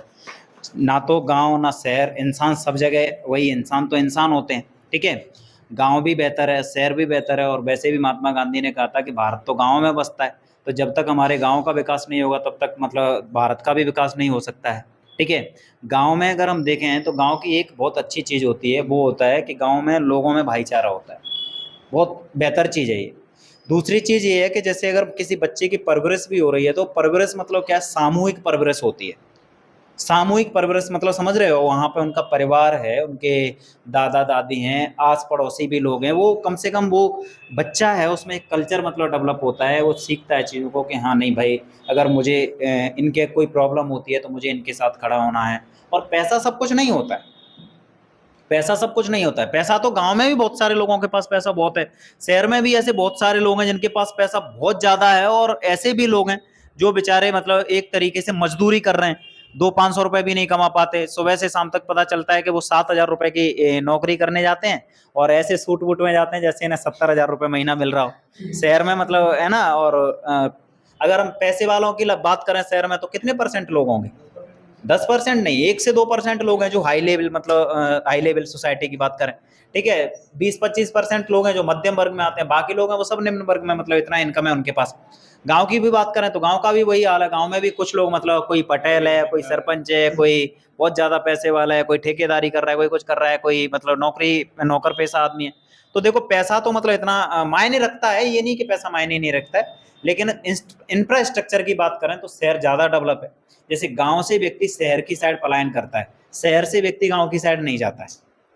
ना तो गांव ना शहर, इंसान सब जगह वही, इंसान तो इंसान होते हैं, ठीक है। गांव भी बेहतर है, शहर भी बेहतर है। और वैसे भी महात्मा गांधी ने कहा था कि भारत तो गाँव में बसता है, तो जब तक हमारे गाँव का विकास नहीं होगा तब तक मतलब भारत का भी विकास नहीं हो सकता है, ठीक है। गांव में अगर हम देखें तो गांव की एक बहुत अच्छी चीज़ होती है, वो होता है कि गांव में लोगों में भाईचारा होता है, बहुत बेहतर चीज़ है ये। दूसरी चीज़ ये है कि जैसे अगर किसी बच्चे की परवरिश भी हो रही है तो परवरिश मतलब क्या, सामूहिक परवरिश होती है। सामूहिक परवरिश मतलब समझ रहे हो, वहाँ पे उनका परिवार है, उनके दादा दादी हैं, आस पड़ोसी भी लोग हैं, वो कम से कम वो बच्चा है उसमें एक कल्चर मतलब डेवलप होता है, वो सीखता है चीज़ों को कि हाँ नहीं भाई अगर मुझे इनके कोई प्रॉब्लम होती है तो मुझे इनके साथ खड़ा होना है। और पैसा सब कुछ नहीं होता है, पैसा सब कुछ नहीं होता है। पैसा तो गांव में भी बहुत सारे लोगों के पास पैसा बहुत है, शहर में भी ऐसे बहुत सारे लोग हैं जिनके पास पैसा बहुत ज़्यादा है, और ऐसे भी लोग हैं जो बेचारे मतलब एक तरीके से मजदूरी कर रहे हैं, 200-500 रुपए भी नहीं कमा पाते। सुबह से शाम तक पता चलता है कि वो 7,000 रुपए की नौकरी करने जाते हैं और ऐसे सूट वूट में जाते हैं जैसे इन्हें 70,000 रुपए महीना मिल रहा हो शहर में, मतलब है ना। और अगर हम पैसे वालों की बात करें शहर में तो कितने % लोग होंगे, 10% नहीं, 1 से 2% लोग हैं जो हाई लेवल मतलब हाई लेवल सोसाइटी की बात करें, ठीक है। 20-25% लोग हैं जो मध्यम वर्ग में आते हैं, बाकी लोग हैं वो सब निम्न वर्ग में, मतलब इतना इनकम है उनके पास। गांव की भी बात करें तो गांव का भी वही हाल है। गांव में भी कुछ लोग मतलब कोई पटेल है, कोई सरपंच है, कोई बहुत ज्यादा पैसे वाला है, कोई ठेकेदारी कर रहा है, कोई कुछ कर रहा है, कोई मतलब नौकर पेशा आदमी है। तो देखो पैसा तो मतलब इतना मायने रखता है, ये नहीं कि पैसा मायने नहीं रखता है, लेकिन इंफ्रास्ट्रक्चर की बात करें तो शहर ज्यादा डेवलप है। जैसे गांव से व्यक्ति शहर की साइड पलायन करता है, शहर से व्यक्ति गांव की साइड नहीं जाता है।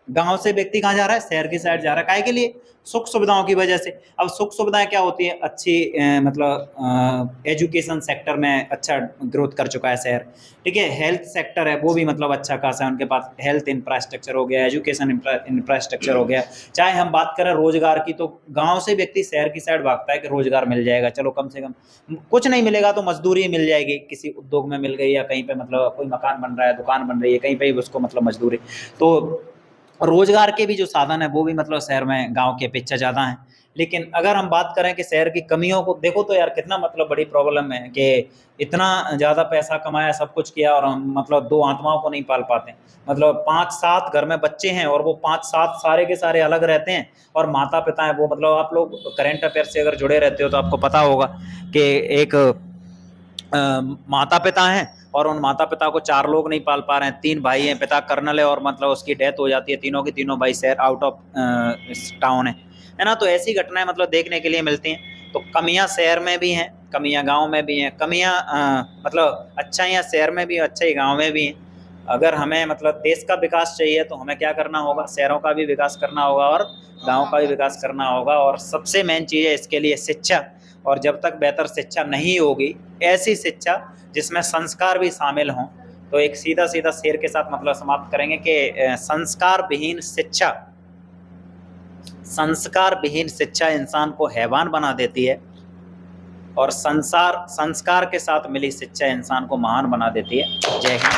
गांव से व्यक्ति कहाँ जा रहा है? शहर की साइड जा रहा है। काहे के लिए? सुख सुविधाओं की वजह से। अब सुख सुविधाएं क्या होती है? अच्छी मतलब एजुकेशन सेक्टर में अच्छा ग्रोथ कर चुका है शहर, ठीक है। हेल्थ सेक्टर है वो भी मतलब अच्छा खासा है, उनके पास हेल्थ इंफ्रास्ट्रक्चर हो गया, एजुकेशन इंफ्रास्ट्रक्चर हो गया। चाहे हम बात करें रोजगार की, तो गांव से व्यक्ति शहर की साइड भागता है कि रोजगार मिल जाएगा, चलो कम से कम कुछ नहीं मिलेगा तो मजदूरी मिल जाएगी, किसी उद्योग में मिल गई या कहीं पे मतलब कोई मकान बन रहा है, दुकान बन रही है, कहीं पे उसको मतलब मजदूरी। तो रोजगार के भी जो साधन है वो भी मतलब शहर में गांव के अपेक्षा ज़्यादा है। लेकिन अगर हम बात करें कि शहर की कमियों को देखो तो यार कितना मतलब बड़ी प्रॉब्लम है कि इतना ज़्यादा पैसा कमाया, सब कुछ किया, और हम मतलब 2 आत्माओं को नहीं पाल पाते। मतलब 5-7 घर में बच्चे हैं और वो 5-7 सारे के सारे अलग रहते हैं, और माता पिता हैं वो मतलब आप लोग करंट अफेयर से अगर जुड़े रहते हो तो आपको पता होगा कि एक माता पिता हैं और उन माता पिता को 4 लोग नहीं पाल पा रहे हैं। 3 भाई हैं, पिता कर्नल है और मतलब उसकी डेथ हो जाती है, तीनों के तीनों भाई शहर आउट ऑफ टाउन है ना। तो ऐसी घटनाएं मतलब देखने के लिए मिलती हैं। तो कमियां शहर में भी हैं, कमियां गांव में भी हैं, कमियां मतलब अच्छाइयां शहर में भी, अच्छाई गांव में भी हैं। अगर हमें मतलब देश का विकास चाहिए तो हमें क्या करना होगा? शहरों का भी विकास करना होगा और गाँव का भी विकास करना होगा। और सबसे मेन चीज़ है इसके लिए शिक्षा। और जब तक बेहतर शिक्षा नहीं होगी, ऐसी शिक्षा जिसमें संस्कार भी शामिल हों, तो एक सीधा सीधा शेर के साथ मतलब समाप्त करेंगे कि संस्कार विहीन शिक्षा इंसान को हैवान बना देती है, और संस्कार के साथ मिली शिक्षा इंसान को महान बना देती है। जय हिंद।